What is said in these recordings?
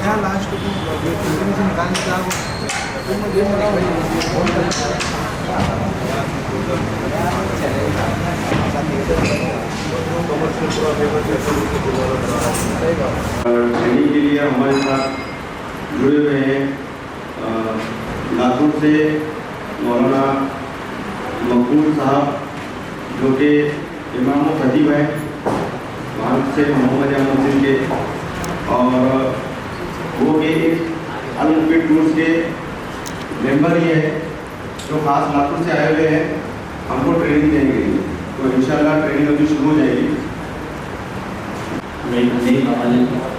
Last کو سے نکالنے کا ٹریننگ کے لیے ہمارے ساتھ جڑے ہوئے ہیں ناگپور سے مولانا مقبول صاحب جو کہ امام و خطیب ہیں وہاں سے محمد احمد مسجد کے، اور وہ بھی المفید ٹورس کے ممبر ہی ہے جو خاص ناگپور سے آئے ہوئے ہیں، ہم کو ٹریننگ دیں گے، تو انشاءاللہ ٹریننگ ابھی شروع ہو جائے گی۔ ہمیں نئے عمل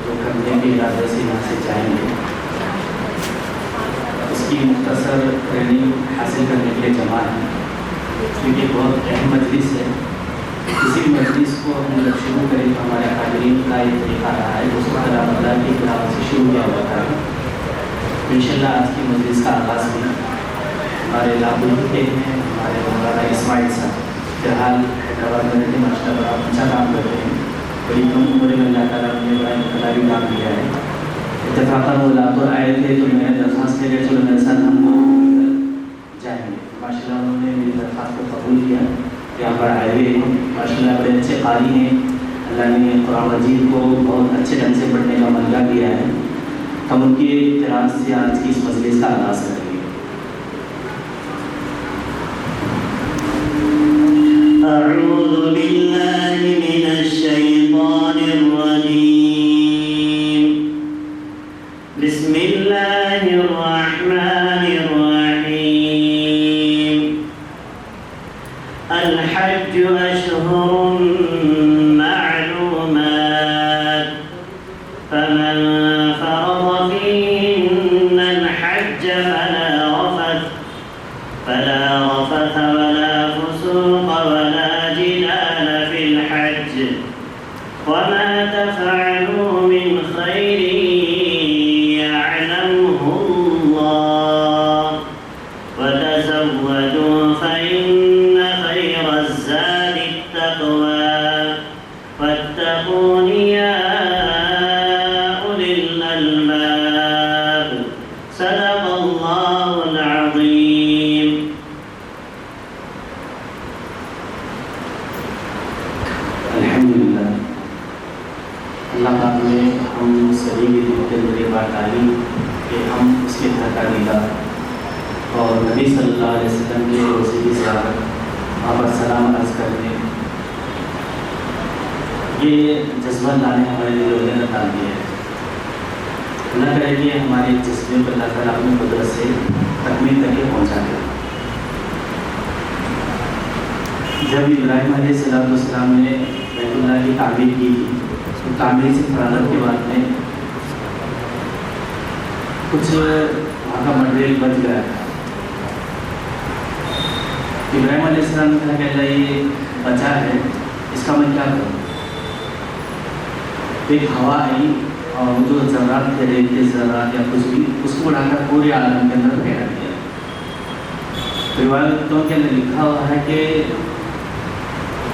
جو کرنے کے ارادے سے یہاں سے جائیں گے، اس کی مختصر ٹریننگ حاصل کرنے کے لیے جمع ہے، کیونکہ بہت اہم مجلس ہے۔ کسی مجلس کو ہم جب شروع کریں تو ہمارے حاضرین کا یہ طریقہ رہا ہے اس کو کلام اللہ کی تلاوت سے شروع کیا جاتا ہے۔ انشاءاللہ آج کی مجلس کا آغاز بھی ہمارے لابل کے ہیں، ہمارے مولانا اسماعیل صاحب فی الحال حیدرآباد میں رہتے، ماشاء اللہ بڑا اچھا کام کر رہے ہیں، بڑی کم عمر میں اللہ تعالیٰ نے بڑا انقلابی کام کیا ہے۔ اتفاقاً وہ لاہور آئے تھے تو میں نے درخواست لے چلو میرے ساتھ ہم لوگ جائیں گے، ماشاء اللہ انہوں نے میری درخواست کو قبول کیا، یہاں پر آئے ہوئے ہیں، ماشاء اللہ بڑے اچھے قاری ہیں، اللہ نے قرآن مجید کو بہت اچھے ڈھنگ سے پڑھنے کا منگا دیا ہے۔ ہم ان کی قراءت سے آج کی اس مجلس کا آغاز کریں گے۔ أعوذ بالله من الشيطان الرجيم بسم الله الرحمن الرحيم الحج أشهر معلومات فمن فرض فيهن الحج فلا رفث ولا فسوق ولا جدال في الحج وما تفعلوا من خير يعلمه الله وتزودوا فإن خير الزاد التقوى واتقون يا أولي الألباب صدق الله العظيم۔ الحمدللہ، اللہ پاک نے ہم سبھی کے دل کے اندر یہ بات ڈالی کہ ہم اس کے گھر کا دیدار اور نبی صلی اللہ علیہ وسلم کے روزے کی زیارت، وہاں پر سلام عرض کرنے، یہ جذبہ لانے ہمارے دلوں نے ڈال دیا ہے۔ اللہ کرے کہ ہمارے جذبے پر اللہ تعالیٰ اپنی قدرت سے تکمیل تک پہنچا دے۔ جب ابراہیم علیہ السلام نے بیت اللہ کی تعمیر کی تھی تو تعمیر سے فراغت کے بعد میں کچھ وہاں کا مٹیریل بچ گیا تھا۔ ابراہیم علیہ السلام نے کہا کہ اللہ یہ بچا ہے، اس کا میں کیا کروں؟ ایک ہوا آئی اور جو ذرات تھے، ریت کے ذرات یا کچھ بھی، اس کو اڑا کر پورے عالم کے اندر پھیلا دیا۔ روایتوں کے اندر لکھا ہوا ہے کہ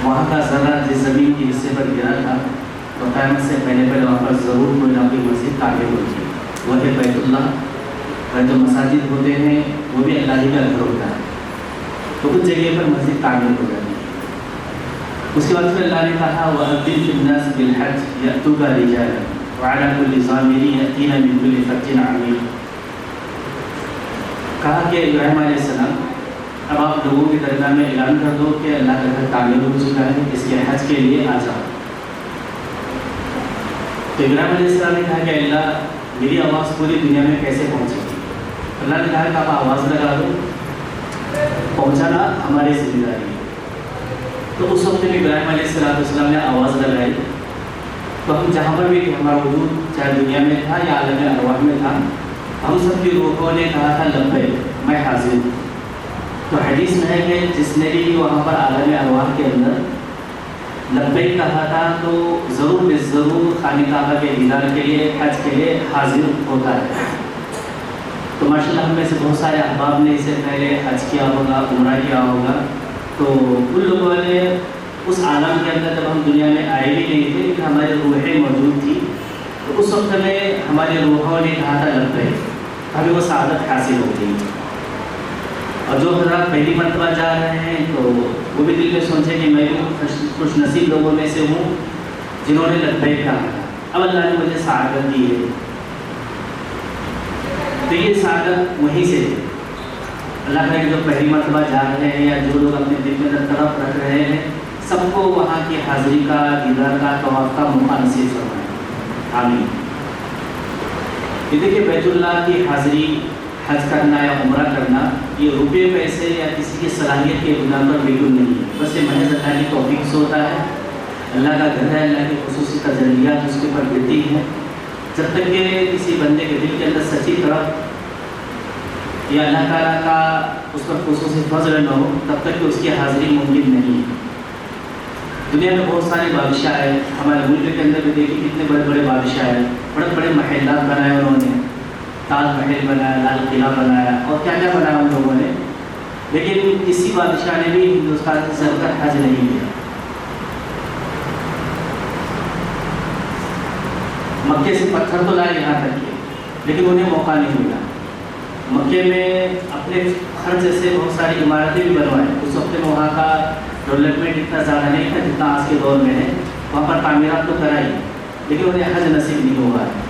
وہاں کا ذرہ جس زمین کے حصے پر گرا تھا تو قیامت سے پہلے وہاں پر ضرور کوئی نہ کوئی مسجد تعمیر ہوتی ہے۔ وہ ہے بیت اللہ، جو مساجد ہوتے ہیں وہ بھی اللہ ہی کا گھر ہوتا ہے، تو کچھ جگہ پر مسجد تعمیر ہو جاتی ہے۔ اس کے بعد پھر اللہ نے کہا وَأَذِّن فِي النَّاسِ بِالْحَجِّ يَأْتُوكَ رِجَالًا وَعَلَى كُلِّ ضَامِرٍ يَأْتِينَ مِنْ كُلِّ فَجٍّ عَمِيقٍ۔ کہا کہ ابراہیم علیہ السلام اب آپ لوگوں کے درمیان میں اعلان کر دو کہ اللہ کا گھر تعمیر ہو چکا ہے، اس کے حج کے لیے آ جاؤ۔ تو ابراہیم علیہ السلام نے کہا کہ اللہ میری آواز پوری دنیا میں کیسے پہنچے گی؟ اللہ نے کہا کہ آپ آواز لگا دو، پہنچانا ہماری ذمہ داری ہے۔ تو اس وقت میں ابراہیم علیہ السلام نے آواز لگائی تو ہم جہاں پر بھی ہمارا وجود چاہے دنیا میں تھا یا عالم ارواح میں تھا، ہم سب کی روحوں نے کہا تھا لبیک، میں حاضر ہوں۔ تو حدیث میں ہے کہ جس نے بھی وہاں پر عالم ارواح کے اندر لبیک کہا تھا تو ضرور ضرور خانہ کعبہ کے دیدار کے لیے، حج کے لیے حاضر ہوتا ہے۔ تو ماشاء اللہ ہم میں سے بہت سارے احباب نے اس سے پہلے حج کیا ہوگا، عمرہ کیا ہوگا، تو ان لوگوں نے اس عالم کے اندر جب ہم دنیا میں آئے بھی نہیں تھے لیکن ہماری روحیں موجود تھی، تو اس اس وقت میں ہمارے روحوں نے کہا تھا لگ گئے، ہمیں وہ سعادت حاصل ہو گئی۔ اور جو حضرات پہلی مرتبہ جا رہے ہیں تو وہ بھی دل میں سوچے کہ میں بھی خوش نصیب لوگوں میں سے ہوں جنہوں نے لبیک کہا۔ اب اللہ نے مجھے سعادت دی ہے، تو یہ سعادت وہیں سے اللہ نے جو پہلی مرتبہ جا رہے ہیں یا جو لوگ اپنے دل میں طرف رکھ رہے ہیں سب کو وہاں کی حاضری کا، دیدار کا، طواف کا موقع نصیب فرمائے، آمین۔ یہ دیکھیے بیت اللہ کی حاضری، حج کرنا یا عمرہ کرنا یہ روپے پیسے یا کسی کی صلاحیت کے بنا پر بالکل نہیں ہے، بس یہ محض اللہ کی توفیق سے ہوتا ہے۔ اللہ کا گھر ہے، اللہ کی خصوصی تجلیات اس کے اوپر گرتی ہیں۔ جب تک کہ کسی بندے کے دل کے اندر سچی طرف یا اللہ تعالیٰ کا اس پر خصوصی فضل نہ ہو تب تک کہ اس کی حاضری ممکن نہیں ہے۔ دنیا میں بہت سارے بادشاہ ہیں، ہمارے ملک کے اندر بھی دیکھیں کتنے بڑے بڑے بادشاہ ہیں، بڑے بڑے محلات بنائے انہوں نے، تاج محل بنایا، لال قلعہ بنایا اور کیا کیا بنایا ان لوگوں نے، لیکن کسی بادشاہ نے بھی ہندوستان سے چل کر حج نہیں کیا۔ مکے سے پتھر تو لائے یہاں تک کے، لیکن انہیں موقع نہیں ملا۔ مکے میں اپنے خرچ سے بہت ساری عمارتیں بھی بنوائیں، اس وقت میں وہاں کا ڈیولپمنٹ اتنا زیادہ نہیں تھا جتنا آج کے دور میں ہے، وہاں پر تعمیرات تو کرائی لیکن انہیں حج نصیب نہیں ہوا ہے۔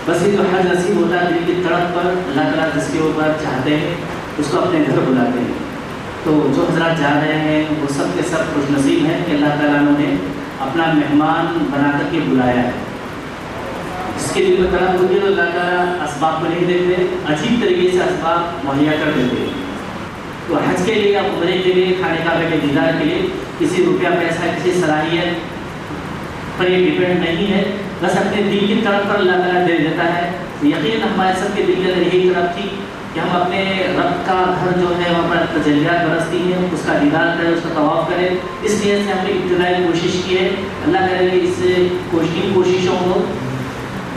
بس یہ جو حج نصیب ہوتا ہے دل کی تڑپ پر اللہ تعالیٰ جس کے اوپر چاہتے ہیں اس کو اپنے گھر بلاتے ہیں۔ تو جو حضرات جا رہے ہیں وہ سب کے سب خوش نصیب ہیں کہ اللہ تعالیٰ نے اپنا مہمان بنا کر کے بلایا ہے۔ جس کے دل میں طلب ہوتی ہے تو اللہ تعالیٰ اسباب کو نہیں دیتے، عجیب طریقے سے اسباب مہیا کر دیتے ہیں۔ تو حج کے لیے یا عمرے کے لیے، خانہ کعبہ کے دیدار کے لیے کسی روپیہ پیسہ، کسی صلاحیت پر یہ ڈپینڈ نہیں ہے، بس اپنے دل کی طرف پر اللہ تعالیٰ دے دیتا ہے۔ یقین ہمارے سب کے دل کے اندر یہی طرف تھی کہ ہم اپنے رب کا گھر جو ہے وہاں پر تجلیات برستی ہیں، اس کا دیدار کریں، اس کا طواف کریں۔ اس لیے سے ہم نے ابتدائی کوشش کی ہے، اللہ کرے کہ اس کوششوں کو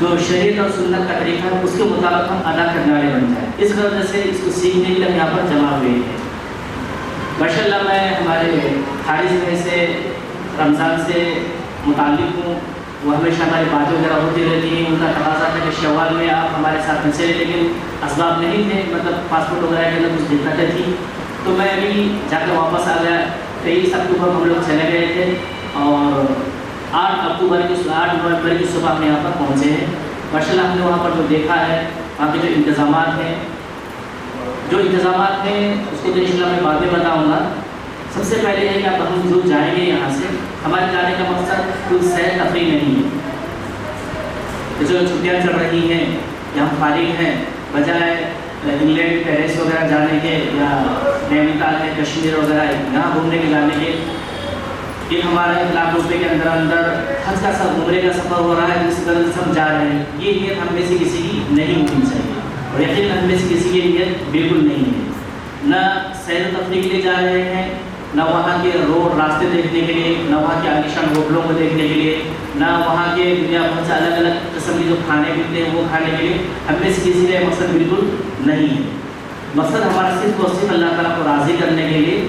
جو شریعت اور سنت کا طریقہ ہے اس کے مطابق ہم ادا کرنے والے بن جائیں۔ اس وجہ سے اس کو سیکھنے کے لیے یہاں پر جمع ہوئے ہیں۔ ماشاءاللہ میں ہمارے حارث بھائی سے رمضان سے متعلق ہوں، وہ ہمیشہ ہماری باتیں وغیرہ ہوتی رہتی ہیں۔ ان کا تقاضا تھا کہ شوال میں آپ ہمارے ساتھ میں چلے، لیکن اسباب نہیں تھے، مطلب پاسپورٹ وغیرہ کے اندر کچھ دقتیں تھیں، تو میں ابھی جا کر واپس آ گیا۔ 23 اکتوبر ہم لوگ چلے گئے تھے اور 8 نومبر کی صبح ہم یہاں پر پہنچے ہیں۔ ماشاءاللہ ہم نے وہاں پر جو دیکھا ہے، وہاں کے جو انتظامات ہیں اس کو تو انشاءاللہ میں بعد میں بتاؤں گا۔ سب سے پہلے ہے کہ اب ہم جو جائیں گے یہاں سے، ہمارے جانے کا مقصد کوئی سیر تفریح نہیں ہے۔ جو چھٹیاں چل رہی ہیں یا ہم فارغ ہیں، بجائے انگلینڈ، پیرس وغیرہ جانے کے یا نینی تال ہے، کشمیر وغیرہ یہاں گھومنے کے جانے کے، یہ ہمارا 1 لاکھ روپے کے اندر حج کا عمرے کا سفر ہو رہا ہے، جس طرح سے ہم جا رہے ہیں، یہ نیت ہم میں سے کسی کی نہیں ہونی چاہیے، اور یقین ہم میں سے کسی کی نیت بالکل نہیں ہے۔ نہ سیر و تفریح کے لیے جا رہے ہیں، نہ وہاں کے روڈ راستے دیکھنے کے لیے، نہ وہاں کے عالیشان ہوٹلوں کو دیکھنے کے لیے، نہ وہاں کے دنیا بھر سے الگ الگ قسم کے جو کھانے ملتے ہیں وہ کھانے کے لیے، ہم میں سے کسی کا مقصد بالکل نہیں ہے۔ مقصد ہمارا صرف اور صرف اللہ تعالیٰ کو راضی کرنے کے لیے،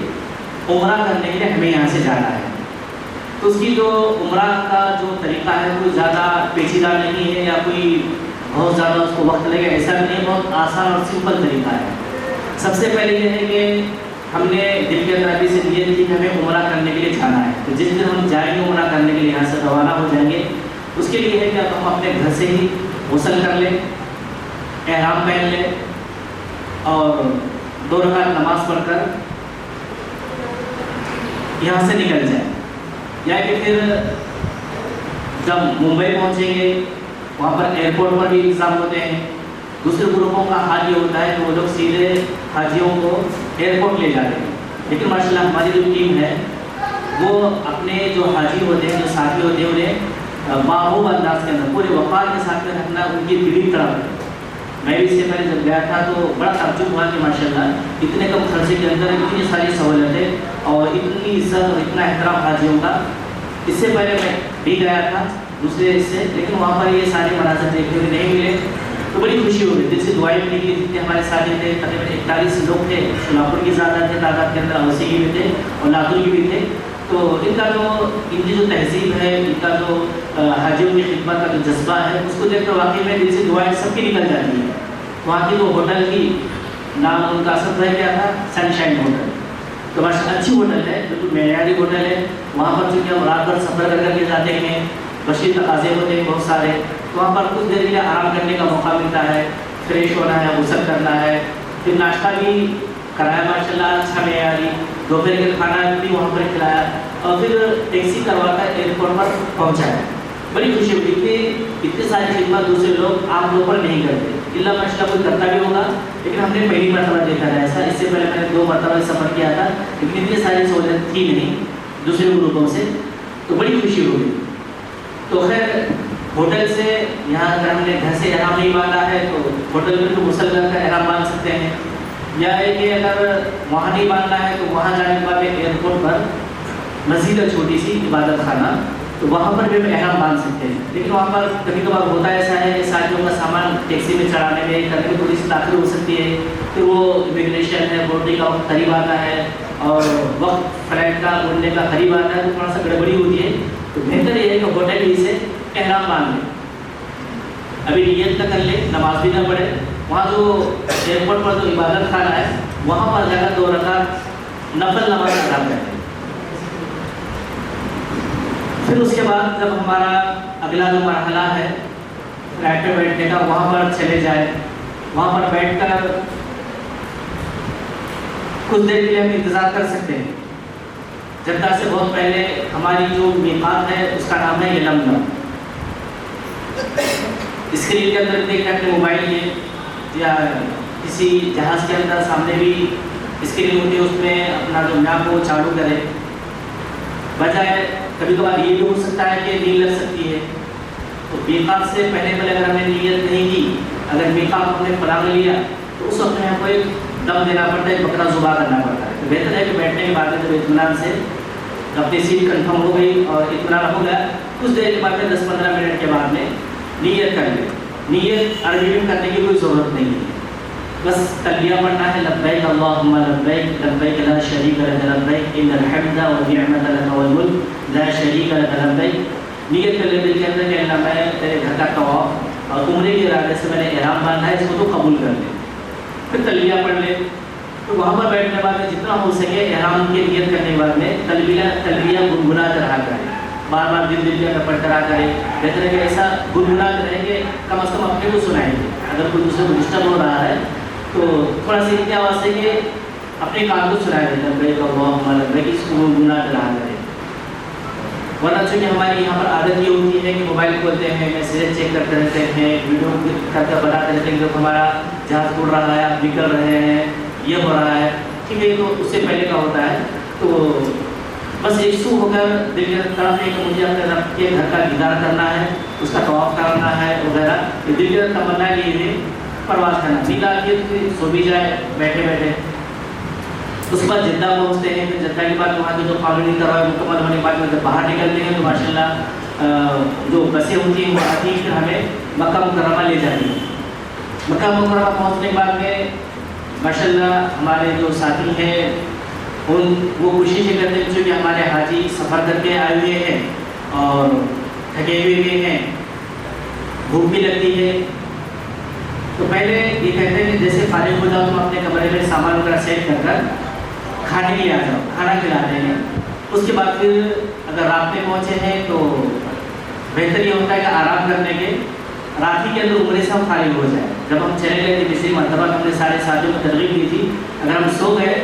عمرہ کرنے کے لیے ہمیں یہاں سے جانا ہے۔ تو اس کی جو عمرہ کا جو طریقہ ہے کوئی زیادہ پیچیدہ نہیں ہے یا کوئی بہت زیادہ اس کو وقت لگے، ایسا بھی نہیں، بہت آسان اور سمپل طریقہ ہے۔ سب سے پہلے یہ ہے کہ ہم نے دل کے اندر ابھی سے نیت کی کہ ہمیں عمرہ کرنے کے لیے جانا ہے، تو جس دن ہم جائیں گے عمرہ کرنے کے لیے یہاں سے روانہ ہو جائیں گے، اس کے لیے ہے کہ اب ہم اپنے گھر سے ہی غسل کر لیں، احرام پہن لیں اور 2 رکعت نماز پڑھ کر یہاں سے نکل جائیں، یا کہ پھر جب ممبئی پہنچیں گے وہاں پر ایئرپورٹ پر بھی انتظام ہوتے ہیں۔ دوسرے گروپوں کا حال یہ ہوتا ہے کہ وہ لوگ سیدھے حاجیوں کو ایئرپورٹ لے جاتے ہیں، لیکن ماشاءاللہ ہماری جو ٹیم ہے وہ اپنے جو حاجی ہوتے ہیں، جو ساتھی ہوتے ہیں، انہیں باہوب انداز کے اندر پورے وقار کے ساتھ میں رکھنا ان کی دلی طرف ہے۔ میں بھی اس سے پہلے جب گیا تھا تو بڑا تعجب ہوا کہ ماشاءاللہ اتنے کم خرچے کے اندر اتنی ساری سہولتیں اور اتنی عزت اور اتنا احترام حاجیوں کا۔ اس سے پہلے میں بھی گیا تھا دوسرے حصے، لیکن وہاں پر یہ سارے مناظر دیکھنے کو نہیں ملے، تو بڑی خوشی ہو گئی، دل سے دعائیں بھی نکلی تھی کہ ہمارے ساتھی تھے، تقریباً 41 لوگ تھے، شلاپور کی زیادہ تھے تعداد کے اندر، اوسی کی بھی تھے اور لاتور کی بھی تھے۔ تو ان کی جو تہذیب ہے، ان کا جو حاجیوں کی خدمت کا جو جذبہ ہے اس کو دیکھ کر واقعی میں دل سے دعائیں سب کی نکل جاتی ہیں. وہاں کی وہ ہوٹل کی نام ان کا اصل رہ گیا تھا سن شائن ہوٹل. تو ماشاء اچھی ہوٹل ہے, بالکل معیاری ہوٹل ہے. وہاں پر چونکہ ہم رات بھر سفر کر کے جاتے ہیں, بشیر تقاضے ہوتے ہیں بہت سارے, تو وہاں پر کچھ دیر کے لیے آرام کرنے کا موقع ملتا ہے, فریش ہونا ہے, غسل کرنا ہے, پھر ناشتہ بھی کرایا ماشاء اللہ اچھا معیاری, دوپہر کا کھانا بھی وہاں پر کھلایا, اور پھر ٹیکسی کروا کر ایئرپورٹ پر پہنچایا. بڑی خوشی ہوئی کہ اتنی ساری خدمات دوسرے لوگ عام طور پر نہیں کرتے. اللہ ماشاء اللہ کوئی کرتا بھی ہوگا, لیکن ہم نے پہلی مرتبہ دیکھا ہے ایسا. اس سے پہلے میں نے 2 مرتبہ سفر کیا تھا, لیکن اتنی ساری سہولت تھی نہیں دوسرے گروپوں سے, تو بڑی خوشی ہوئی. تو خیر ہوٹل سے یہاں اگر ہم نے گھر سے احرام نہیں باندھا ہے تو ہوٹل میں تو غسل کر کے احرام باندھ سکتے ہیں, یا کہ اگر وہاں نہیں باندھنا ہے تو وہاں جانے کے بعد ایئرپورٹ پر مسجد ہے چھوٹی سی عبادت خانہ, تو وہاں پر بھی احرام باندھ سکتے ہیں. لیکن وہاں پر کبھی کبھار ہوتا ایسا ہے کہ ساتھیوں کا سامان ٹیکسی میں چڑھانے میں کرنے میں تھوڑی سی تاخیر ہو سکتی ہے, پھر وہ امیگریشن ہے, بورڈنگ کا وقت قریب آتا ہے اور وقت فلائٹ کا اڑنے کا قریب آتا ہے, تو تھوڑا سا گڑبڑی ہوتی ہے. تو بہتر یہ ہے کہ ہوٹل ہی سے احرام باندھ لیں, ابھی نیت نہ کر لیں, نماز بھی نہ پڑھے. وہاں جو ایئرپورٹ پر جو عبادت خانہ ہے وہاں پر جا کر 2 رکعت نفل نماز ادا کریں. پھر اس کے بعد جب ہمارا اگلا جو مرحلہ ہے فلائٹ پہ بیٹھنے کا, وہاں پر چلے جائیں. وہاں پر بیٹھ کر کچھ دیر کے لیے ہم انتظار کر سکتے ہیں. جدہ سے بہت پہلے ہماری جو میقات ہے اس کا نام ہے یلملم. اسکرین کے اندر دیکھ اپنے موبائل میں یا کسی جہاز کے اندر سامنے بھی اسکرین ہوتی ہے, اس میں اپنا جو میپ کو چالو کرے. بجائے کبھی کبھار یہ بھی ہو سکتا ہے کہ نیند لگ سکتی ہے, تو میقات سے پہلے اگر ہم نے نیت نہیں کی, اگر میقات ہم نے پڑھا لیا تو اس وقت میں ہم کو ایک دم دینا پڑتا ہے, بکرا زبا کرنا پڑتا ہے. تو بہتر ہے کہ بیٹھنے کے بعد جب اطمینان سے اپنی سیٹ کنفرم ہو گئی اور اطمینان ہو گیا, کچھ دیر کے بعد میں 10-15 منٹ کے بعد میں نیت کر لیں. نیت عربی میں کرنے کی کوئی ضرورت نہیں ہے, بس تلبیہ پڑھنا ہے, لبیک اللہم لبیک لبیک لا شریک لک لبیک ان الحمد والنعمت لک والملک لا شریک لک لبیک. نیت کر لیں دل کے اندر کہ اللہ میں تیرے گھر کا طواف اور عمرے کے ارادے سے میں نے احرام باندھا ہے, اس کو تو قبول کر لیں. پھر تلبیہ پڑھ لیں. تو وہاں پر بیٹھنے کے بعد میں جتنا ہو سکے احرام کی نیت کرنے کے بعد میں تلبیہ گنگناتے رہا کریں, بار بار دل کے اندر پڑھتے رہا کریں. بہتر ہے کہ ایسا گنگناتے رہیں کہ کم از کم اپنے کو سنائیں گے. اگر کوئی دوسرے کو ڈسٹرب ہو رہا ہے تو تھوڑا سی اتنی آواز سے کہ اپنے کان کو سنایا دیتا ہے, لبیک اللہم لبیک, اس کو گنگناتے رہا کریں. ورنہ چونکہ ہماری یہاں پر عادت یہ ہوتی ہے کہ موبائل کھولتے ہیں, میسیج چیک کرتے رہتے ہیں, ویڈیو کر کے بتاتے رہتے ہیں کہ ہمارا جہاز اڑ رہا ہے, آپ نکل رہے ہیں, یہ ہو رہا ہے. ٹھیک ہے, تو اس سے پہلے کا ہوتا ہے. تو بس یکسو ہو کر دل کی طرف ہے کہ مجھے اپنے رب کے گھر کا دیدار کرنا ہے, اس کا طواف کرنا ہے وغیرہ. دل کی تمنا یہ ہے پرواز کرنا. نیند آتی ہے تو سو بھی جائے بیٹھے بیٹھے. اس کے بعد جدہ پہنچتے ہیں. پھر جدہ کے بعد وہاں جو قانونی کارروائی مکمل ہونے کے بعد میں جب باہر نکلتے ہیں تو ماشاء اللہ جو بسیں ہوتی ہیں وہ آتی ہیں, پھر ہمیں مکہ مکرمہ لے جاتی ہیں. مکہ مکرمہ پہنچنے کے بعد میں ماشاء اللہ ہمارے جو ساتھی ہیں وہ کوشش یہ کرتے ہیں کہ ہمارے حاجی سفر کر کے آئے ہوئے ہیں اور تھکے ہوئے ہیں, بھوک بھی لگتی ہے, تو پہلے یہ کہتے ہیں کہ جیسے فارغ ہو جاؤ تم اپنے کمرے میں سامان وغیرہ سیٹ کر کر کھانے کے لیے آ جاؤ, کھانا کھلاتے ہیں. اس کے بعد پھر اگر رات میں پہنچے ہیں تو بہتر یہ ہوتا ہے کہ آرام کرنے کے رات ہی کے اندر عمرے سے ہم فارغ ہو جائیں. جب ہم چلے گئے تھے پچھلی مرتبہ ہم نے سارے ساتھیوں کو ترغیب دی تھی, اگر ہم سو گئے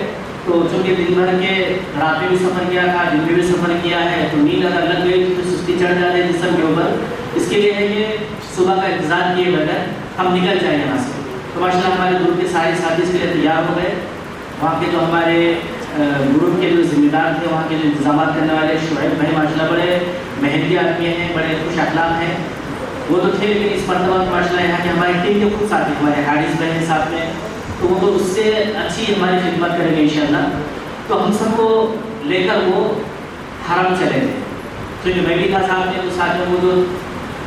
تو چونکہ دن بھر کے رات میں بھی سفر کیا تھا, دن میں بھی سفر کیا ہے, تو نیند اگر لگ گئی تو سستی چڑھ جاتی ہے جسم کے اوپر. اس کے لیے ہے کہ صبح کا انتظار کیے بغیر ہم نکل جائیں یہاں سے. تو ماشاء اللہ ہمارے گروپ کے سارے ساتھی اس کے لیے تیار ہو گئے. وہاں کے جو ہمارے گروپ کے جو ذمہ دار تھے, وہاں کے جو انتظامات کرنے والے شعیب بھائی ماشاء اللہ بڑے محنتی آدمی ہیں, بڑے خوش اخلاق ہیں. وہ تو تھے لیکن اس مرتبہ ماشاء اللہ یہاں کے ہماری ٹیم کے خود ساتھی ہمارے حارث بھائی ہیں ساتھ میں, تو وہ تو اس سے اچھی ہماری خدمت کریں گے انشاءاللہ. تو ہم سب کو لے کر وہ حرم چلے گئے. تو جو میں بھی تھا ساتھ میں, تو ساتھ میں وہ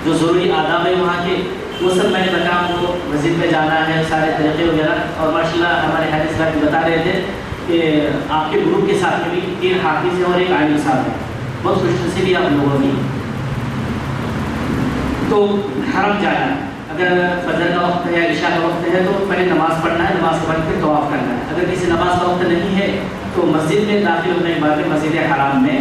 جو ضروری آداب ہے وہاں کے وہ سب میں نے بتایا, ہم کو مسجد میں جانا ہے, سارے طریقے وغیرہ. اور ماشاء اللہ ہمارے حارث بھائی بتا رہے تھے کہ آپ کے گروپ کے ساتھ میں بھی 3 حافظ ہیں اور 1 عالم صاحب ہے. بہت خوش نصیبی آپ لوگوں کی. تو حرم جانا ہے، اگر فجر کا وقت ہے یا عشاء کا وقت ہے تو پہلے نماز پڑھنا ہے، نماز کے بعد پھر طواف کرنا ہے. اگر کسی نماز کا وقت نہیں ہے تو مسجد میں داخل ہونے کے بعد مسجد حرام میں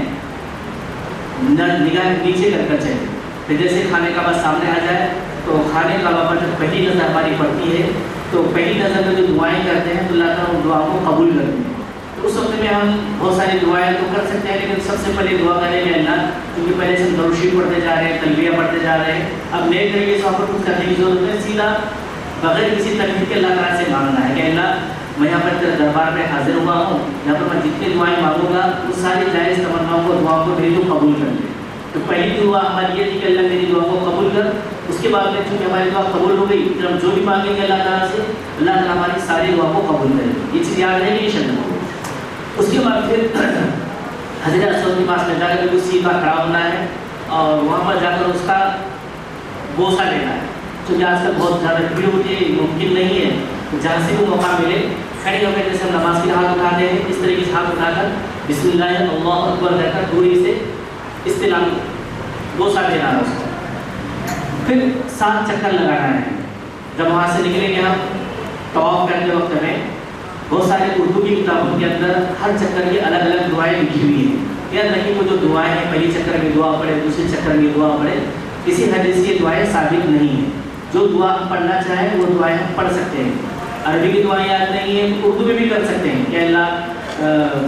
نگاہ نیچے کر کر چلے. پھر جیسے خانہ کعبہ سامنے آ جائے تو خانہ کعبہ پر جب پہلی نظر ہماری پڑتی ہے تو پہلی نظر میں جو دعائیں کرتے ہیں تو اللہ تعالیٰ ان دعاؤں کو قبول کرتے ہیں. تو اس وقت میں ہم بہت ساری دعائیں تو کر سکتے ہیں، لیکن سب سے پہلے دعا کریں گے اللہ، کیونکہ پہلے سے ہم درود شریف پڑھتے جا رہے ہیں، تلبیہ پڑھتے جا رہے ہیں. اب نئے طریقے سے وہاں پر کچھ کرنے کی ضرورت ہے، سیدھا بغیر کسی تکلیف کے اللہ تعالیٰ سے مانگنا ہے کہ اللہ میں یہاں پر تیرے دربار میں حاضر ہوا ہوں، یہاں پر میں جتنی دعائیں مانگوں گا وہ ساری جائز تمناؤں کو دعاؤں کو میری تو قبول کر لے. تو پہلی دعا ہماری یہ تھی کہ اللہ میری دعا کو قبول کر. اس کے بعد میں چونکہ ہماری دعا قبول ہو گئی، پھر ہم جو بھی مانگیں گے اللہ تعالیٰ سے، اللہ تعالیٰ ہماری ساری دعا کو قبول کرے. یہ چیز یاد رہے گی شرط کو. اس کے بعد پھر حضرت اسود کے پاس میں جا کر بالکل سیدھا کھڑا ہونا ہے اور وہاں پر جا کر اس کا بوسہ لینا ہے. کیونکہ آج کل بہت زیادہ بھیڑ ہوتی ہے، ممکن نہیں ہے، جہاں سے بھی موقع ملے کھڑے ہو کر جیسے ہم نماز کے ہاتھ اٹھاتے ہیں اس طریقے سے ہاتھ اٹھا کر بسم اللہ اللہ اکبر کہہ کر دوری سے استلام بوسہ دینا ہے اس کو. پھر 7 چکر لگانا ہے. جب وہاں سے نکلیں گے ہم طواف کرتے وقت میں بہت سارے اردو کی کتابوں کے اندر ہر چکر کی الگ الگ دعائیں لکھی ہوئی ہیں. یاد رکھیں وہ جو دعائیں ہیں پہلی چکر میں دعا پڑھے، دوسرے چکر میں دعا پڑھے، کسی حدیث کی دعائیں ثابت نہیں ہیں. جو دعا ہم پڑھنا چاہیں وہ دعائیں ہم پڑھ سکتے ہیں. عربی کی دعائیں یاد نہیں ہیں تو اردو میں بھی کر سکتے ہیں کہ اللہ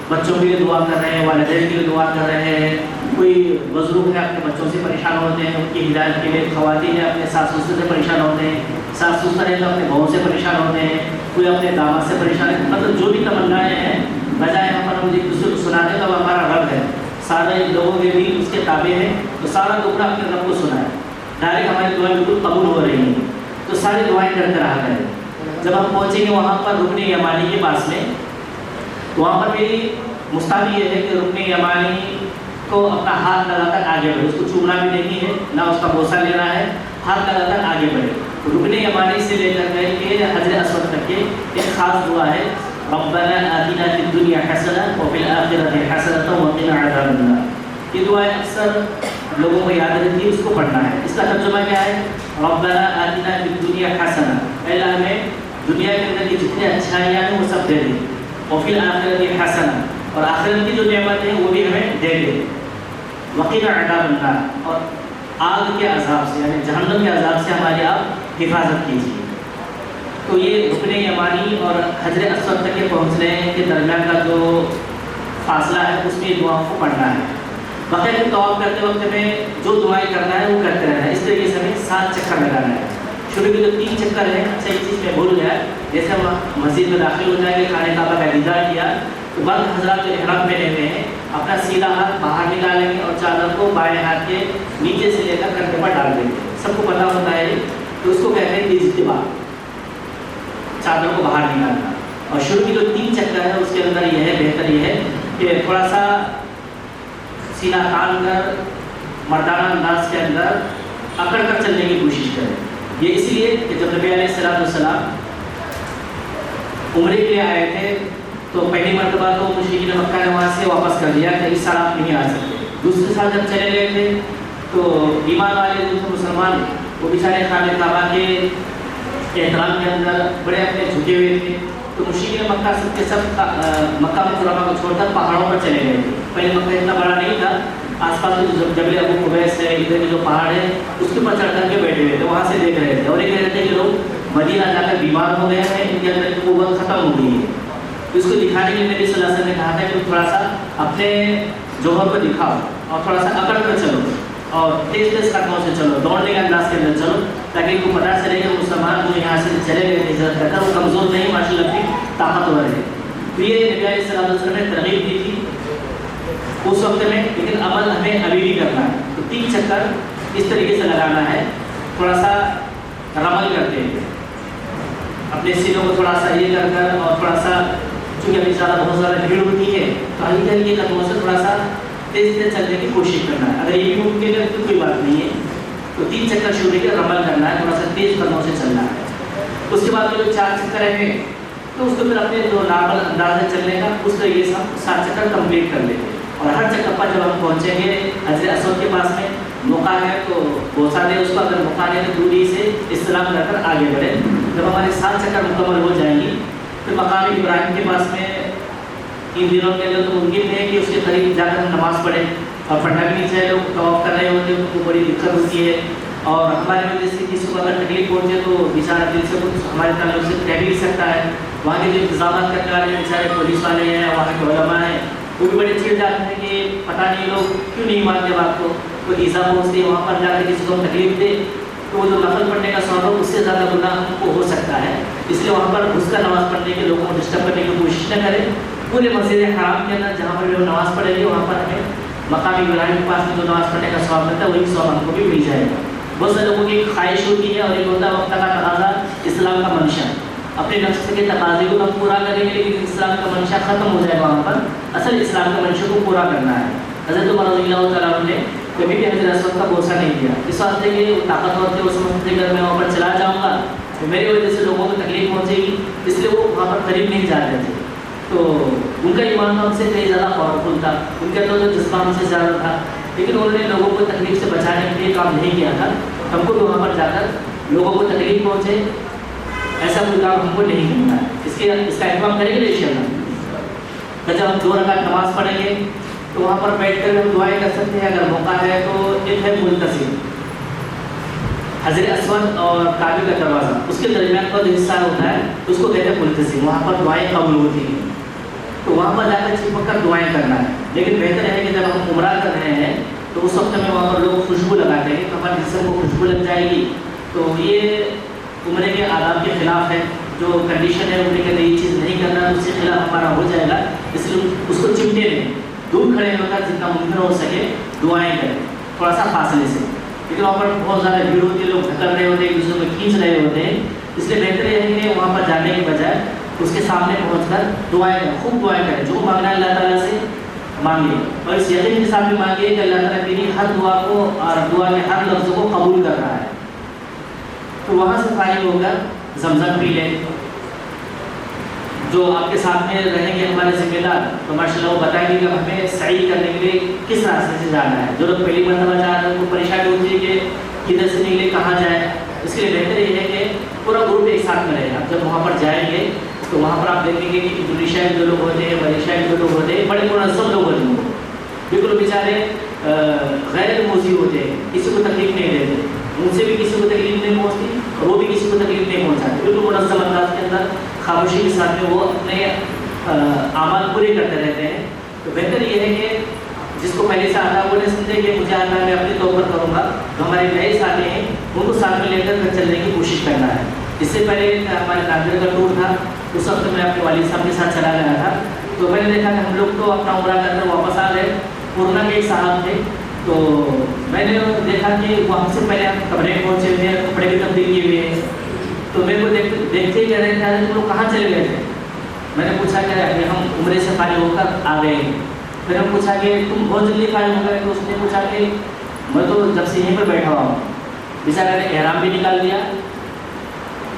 بچوں کے لیے دعا کر رہے ہیں، والدین کے لیے دعا کر رہے ہیں، کوئی بزرگ ہے اپنے بچوں سے پریشان ہوتے ہیں ان کی ہدایت کے لیے، خواتین ہیں اپنے ساس سسر سے پریشان ہوتے ہیں، ساس سسر ہیں تو اپنے بہو سے پریشان ہوتے ہیں، کوئی اپنے داماد سے پریشان ہے. مطلب جو بھی تمنائیں ہیں بجائے ہم پر ہم ایک دوسرے کو سنا دیں تو ہمارا رب ہے، سارے لوگوں کے بھی اس کے تابع ہیں، تو سارا ٹکڑا اپنے رب کو سنا ہے. ڈائریکٹ ہماری دعائیں بالکل قبول ہو رہی ہیں. تو ساری دعائیں کرتے رہا کریں. جب ہم پہنچیں گے وہاں پر رکن یمانی کے پاس میں، تو وہاں پر میری مستحب یہ ہے کہ رکن یمانی کو اپنا ہاتھ لگا کر آگے بڑھے. اس کو چومنا بھی نہیں ہے، نہ اس کا بوسہ لینا ہے، ہاتھ لگا کر آگے بڑھے. رکن یمانی سے لے کر کے حجر اسود تک کے ایک خاص دعا ہے، ربنا آتنا فی الدنیا حسنہ وفی الآخرۃ حسنۃ وقنا عذاب النار. یہ دعائیں اکثر لوگوں کو یاد رہتی ہے، اس کو پڑھنا ہے. اس کا ترجمہ کیا ہے؟ ربنا آتنا فی الدنیا حسنہ، اے اللہ ہمیں دنیا کے اندر کی جتنے اچھائیاں ہیں وہ سب دے دے، وفی الآخرۃ حسنہ، اور آخرت کی جو نعمت ہے وہ بھی ہمیں دے دے، وقنا عذاب النار، اور آگ کے عذاب سے یعنی جہنم کے عذاب سے ہماری آپ حفاظت کیجیے. تو یہ رکن یمانی اور حجر اسود تک کے پہنچنے کے درمیان کا جو فاصلہ ہے اس میں دعاؤں کو پڑھنا ہے. باقاعدہ طواف کرتے وقت میں جو دعائیں کرنا ہے وہ کرتے رہنا ہے. اس طریقے سے ہمیں 7 چکر لگانا ہے. شروع کے جو 3 چکر ہیں، اچھا ایک چیز میں بھول گیا، جیسے ہم مسجد میں داخل ہو جائیں گے، خانہ کعبہ کا دیدار کیا تو بعض حضرات جو احرام میں لیتے ہیں اپنا سیدھا ہاتھ باہر نکالیں گے اور چادر کو بائیں ہاتھ کے نیچے سے لے کر کندھے پر ڈال دیں گے. سب کو پتہ ہوتا ہے تو اس کو کہتے ہیں اجتباء، چادر کو باہر نکالنا. اور شروع کی جو 3 چکر ہے اس کے اندر یہ ہے، بہتر یہ ہے کہ تھوڑا سا سینہ تان کر مردانہ انداز کے اندر اکڑ کر چلنے کی کوشش کریں. یہ اس لیے کہ جب نبی علیہ السلام عمرے کے لیے آئے تھے تو پہلی مرتبہ تو مشرکین مکہ نے وہاں سے واپس کر دیا کہ اس سال آپ نہیں آ سکتے. دوسرے سال جب چلے گئے تھے تو ایمان والے جو تھے مسلمان وہ بیچارے خانہ کعبہ کے احترام کے اندر بڑے اپنے جھکے ہوئے تھے. تو مشرکین مکہ سب کے سب مکہ مکرمہ کو چھوڑ کر پہاڑوں پر چلے گئے تھے. پہلے مکہ اتنا بڑا نہیں تھا، آس پاس جو جبل ابو قبیس ہے، ادھر کے جو پہاڑ ہے اس کے اوپر چڑھ کر کے بیٹھے ہوئے تھے، وہاں سے دیکھ رہے تھے. اور یہ کہہ رہے تھے کہ لوگ مدینہ جا کر بیمار ہو گئے ہیں، ان کے اندر کی قوت ختم ہو گئی ہے. تو اس کو دکھانے کے لیے نبی صلی اللہ علیہ وسلم نے کہا تھا کہ تھوڑا سا اپنے جوہر کو دکھاؤ اور تھوڑا سا اکڑ کر چلو اور تیز تیز قدموں سے چلو، دوڑنے کے انداز کے اندر چلو، تاکہ ان کو پتہ چلے کہ مسلمان جو یہاں سے چلے گئے ہجرت کر کر وہ کمزور نہیں، ماشاء اللہ اپنی طاقتور ہے. تو یہ نبی علیہ السلام نے ترغیب دی تھی اس وقت میں، لیکن عمل ہمیں ابھی بھی کرنا ہے. تو 3 چکر اس طریقے سے لگانا ہے، تھوڑا سا رمل کرتے ہیں اپنے سینوں کو تھوڑا سا یہ کر کر، اور تھوڑا سا چونکہ ابھی بہت زیادہ بھیڑ ہوتی ہے تو ہلکی ہلکی قدموں سے تھوڑا سا تیز تیز چلنے کی کوشش کرنا ہے. اگر یہ بھی ممکن ہے تو کوئی بات نہیں ہے. تو 3 چکر شروع کر رمل کرنا ہے، تھوڑا سا تیز قدموں سے چلنا ہے. اس کے بعد جو 4 چکر ہیں تو اس کو پھر اپنے جو نارمل انداز سے چلنے کا اس طریقے سے ہم 7 چکر کمپلیٹ کر لیں گے. اور ہر چکر پر جب ہم پہنچیں گے حجر اسود کے پاس میں موقع ہے تو بوسا دے اس کو، اگر موقع نہیں تو دوری سے استلام کر کر آگے بڑھے. جب ہمارے 7 چکر مکمل ہو جائیں گی پھر مقام ابراہیم کے پاس میں ان دنوں کے اندر تو ممکن ہے کہ اس کے قریب جا کر ہم نماز پڑھیں، اور پڑھنا بھی نہیں چاہے. لوگ طواف کر رہے ہوتے ہیں ان کو بڑی دقت ہوتی ہے، اور ہماری وجہ سے کسی کو اگر تکلیف پہنچے تو بیچارہ دل سے کچھ ہمارے تعلق سے کہہ بھی نہیں سکتا ہے. وہاں کے جو انتظامات کرنے والے بیچارے پولیس والے ہیں، وہاں کے علماء ہیں، وہ بھی بڑے چڑ جاتے ہیں کہ پتہ نہیں لوگ کیوں نہیں مانتے بات کو. کوئی ایزا پہنچتی ہے وہاں پر جا کے کسی کو تکلیف دے تو وہ جو نفل پڑھنے کا ثواب ہے اس سے زیادہ گناہ ہم کو ہو سکتا ہے. اس لیے وہاں پر گھس کر نماز پڑھنے کے لوگوں کو ڈسٹرب کرنے کی کوشش نہ کریں. پورے مسجد حرام کے اندر جہاں پر لوگ نماز پڑھیں گے وہاں پر ہمیں مقام ابراہیم کے پاس میں جو نماز پڑھنے کا ثواب ملتا ہے وہی ثواب ہم کو بھی مل جائے گا. بہت سے لوگوں کی ایک خواہش ہوتی ہے اور ایک ہوتا ہے وقت کا تقاضا، اسلام کا منشا. اپنے نفس کے تقاضے کو ہم پورا کریں گے لیکن اسلام کا منشا ختم ہو جائے گا. وہاں پر اصل اسلام کا منشا کو پورا کرنا ہے. حضرت عمر رضی اللہ تعالیٰ عنہ نے کبھی بھی حضرت اسود کا بوسہ نہیں دیا، اس واسطے کہ وہ طاقتور تھے. وہ سمجھتے کہ اگر میں وہاں پر چلا جاؤں گا تو میری وجہ سے لوگوں کو تکلیف پہنچے گی، اس لیے وہ وہاں پر قریب نہیں جاتے تھے. تو ان کا ایمان ہم سے کہیں زیادہ پاورفل تھا، ان کا تو جذبہ ہم سے زیادہ تھا، لیکن انہوں نے لوگوں کو تکلیف سے بچانے کے لیے کام نہیں کیا تھا. ہم کو بھی وہاں پر جا کر لوگوں کو تکلیف پہنچے ایسا کوئی کام ہم کو نہیں کرنا ہے. اس کا اہتمام کریں گے انشاءاللہ. جب ہم 2 رکعت نماز پڑھیں گے تو وہاں پر بیٹھ کر ہم دعائیں کر سکتے ہیں. اگر موقع ہے تو ایک ہے ملتزم، حجر اسود اور کعبے کا دروازہ، اس کے درمیان کا جو حصہ ہوتا ہے اس کو کہتے ہیں ملتزم. وہاں پر دعائیں قبول ہوتی ہیں تو وہاں پر جا کر چپک کر دعائیں کرنا ہے. لیکن بہتر ہے کہ جب ہم عمرہ کر رہے ہیں تو اس وقت میں وہاں پر لوگ خوشبو لگاتے ہیں کہ ہمارے جسم کو خوشبو لگ جائے گی. تو یہ عمرے کے آداب کے خلاف ہے. جو کنڈیشن ہے عمرے کے اندر یہ چیز نہیں کرنا، اس کے خلاف ہمارا ہو جائے گا. اس لیے اس کو چمٹے نہیں، دور کھڑے ہو کر جتنا ممکن ہو سکے دعائیں کریں تھوڑا سا فاصلے سے. لیکن وہاں پر بہت زیادہ بھیڑ ہوتی ہے، لوگ دھکر رہے ہوتے ہیں، ایک دوسرے کو کھینچ رہے ہوتے ہیں. اس لیے بہتر یہ ہے کہ وہاں پر جانے کے بجائے اس کے سامنے پہنچ کر دعائیں کریں، خوب دعائیں کریں. جو مانگنا ہے اللہ تعالیٰ سے مانگیے اور اس یقین کے ساتھ بھی مانگیے کہ اللہ تعالیٰ میری ہر دعا کو اور دعا کے ہر لفظ کو قبول کر رہا ہے. تو وہاں سے فارغ ہو کر زمزم پی لیں. جو آپ کے ساتھ میں رہیں گے ہمارے ذمہ دار تو ماشاء اللہ وہ بتائیں گے کہ ہمیں سعی کرنے کے لیے کس راستے سے جانا ہے. جو لوگ پہلی مرتبہ جا رہے ہیں ان کو پریشانی ہوتی ہے کہ کدھر سے نکلے کہاں جائے. اس کے لیے بہتر یہ ہے کہ پورا گروپ ایک ساتھ میں رہے. اب جب وہاں پر جائیں گے تو وہاں پر آپ دیکھیں گے کہ انڈونیشیا کے جو لوگ ہوتے ہیں، ملیشیا کے جو لوگ ہوتے ہیں، بڑے منظم لوگ ہوتے ہیں، بالکل بیچارے غیر موذی ہوتے ہیں، کسی کو تکلیف نہیں دیتے. ان سے بھی کسی کو تکلیف نہیں پہنچتی اور وہ بھی کسی کو تکلیف نہیں پہنچاتے. بالکل منظم انداز کے اندر خاموشی کے ساتھ میں وہ اپنے اعمال پورے کرتے رہتے ہیں. تو بہتر یہ ہے کہ جس کو پہلے سے آتا ہے وہ نہیں سمجھے کہ مجھے آتا ہے میں اپنے طور پر کروں گا. جو ہمارے نئے ساتھی ہیں ان کو ساتھ میں لے کر چلنے کی کوشش کرنا ہے. اس سے پہلے ہمارے کانجر کا ٹور تھا، اس وقت میں اپنے والد صاحب کے ساتھ چلا گیا تھا. تو میں نے دیکھا کہ ہم لوگ تو اپنا عمرہ کر کر واپس آ گئے. پورنا کے ایک صاحب تھے تو میں نے دیکھا کہ وہ ہم سے پہلے کمرے پہنچے ہوئے ہیں، کپڑے بھی تبدیل کیے ہوئے ہیں. تو میرے کو دیکھتے ہی کہہ رہے تھے تم لوگ کہاں چلے گئے تھے. میں نے پوچھا کہ ہم عمرے سے فارغ ہو کر آ گئے ہیں. پھر ہم پوچھا کہ تم بہت جلدی فارغ ہو گئے. تو اس نے پوچھا کہ میں تو جب سے یہیں پر بیٹھا ہوا ہوں. بیچارے نے احرام بھی نکال دیا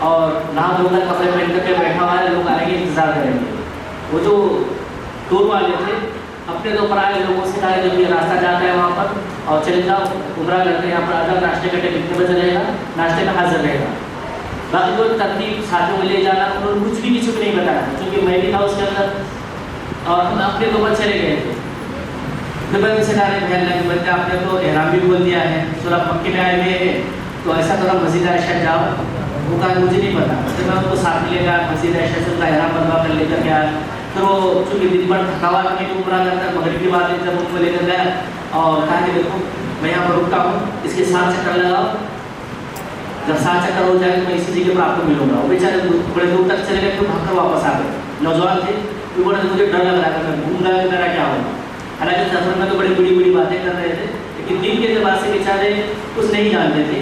اور نہا دھو کر کپڑے پہن کر کے بیٹھا ہوا ہے. لوگ آئیں گے انتظار کریں گے. وہ جو ٹور والے تھے اپنے تو پر آئے لوگوں سے کہا جب یہ راستہ جاتا ہے وہاں پر اور چلے جاؤ عمرہ کر کے یہاں پر آ جاؤ. ناشتے کا ٹائم کتنے بجے رہے گا، ناشتے میں حاضر رہے گا. باقی جو ترتیب ساتھوں میں لے جانا انہوں نے کچھ بھی کسی کو نہیں بتایا کیونکہ میں بھی تھا اس کے اندر اور ہم اپنے تو پر چلے گئے تھے. پھر میں ان سے کہا رہے بہن لگے بلکہ آپ نے تو احرام بھی بول دیا ہے، سورہ مکے میں آئے ہوئے ہیں تو ایسا کرو مسجد عائشہ جاؤ. وہ کہا مجھے نہیں پتا. پھر میں ان کو ساتھ لے گیا مسجد عائشہ سے ان کا احرام بنوا کر لے کر گیا. پھر وہ چونکہ دن بھر تھکاوٹ میں عمرہ کرتا ہے مغرب کے بعد جب ان کو لے کر گیا اور کہا کہ دیکھو میں یہاں پر رکتا ہوں، اس کے 7 چکر لگاؤ. جب 7 چکر ہو جائے تو میں اسی جگہ پر آپ کو ملوں گا. وہ بیچارے بڑے دور تک چلے گئے پھر بھاگ کر واپس آ گئے. نوجوان تھے وہ بڑے مجھے ڈر لگ رہا تھا میں گھوم رہا میرا کیا ہوگا. حالانکہ سفر میں تو بڑی بڑی باتیں کر رہے تھے لیکن دن کے اعتبار سے بیچارے کچھ نہیں جانتے تھے.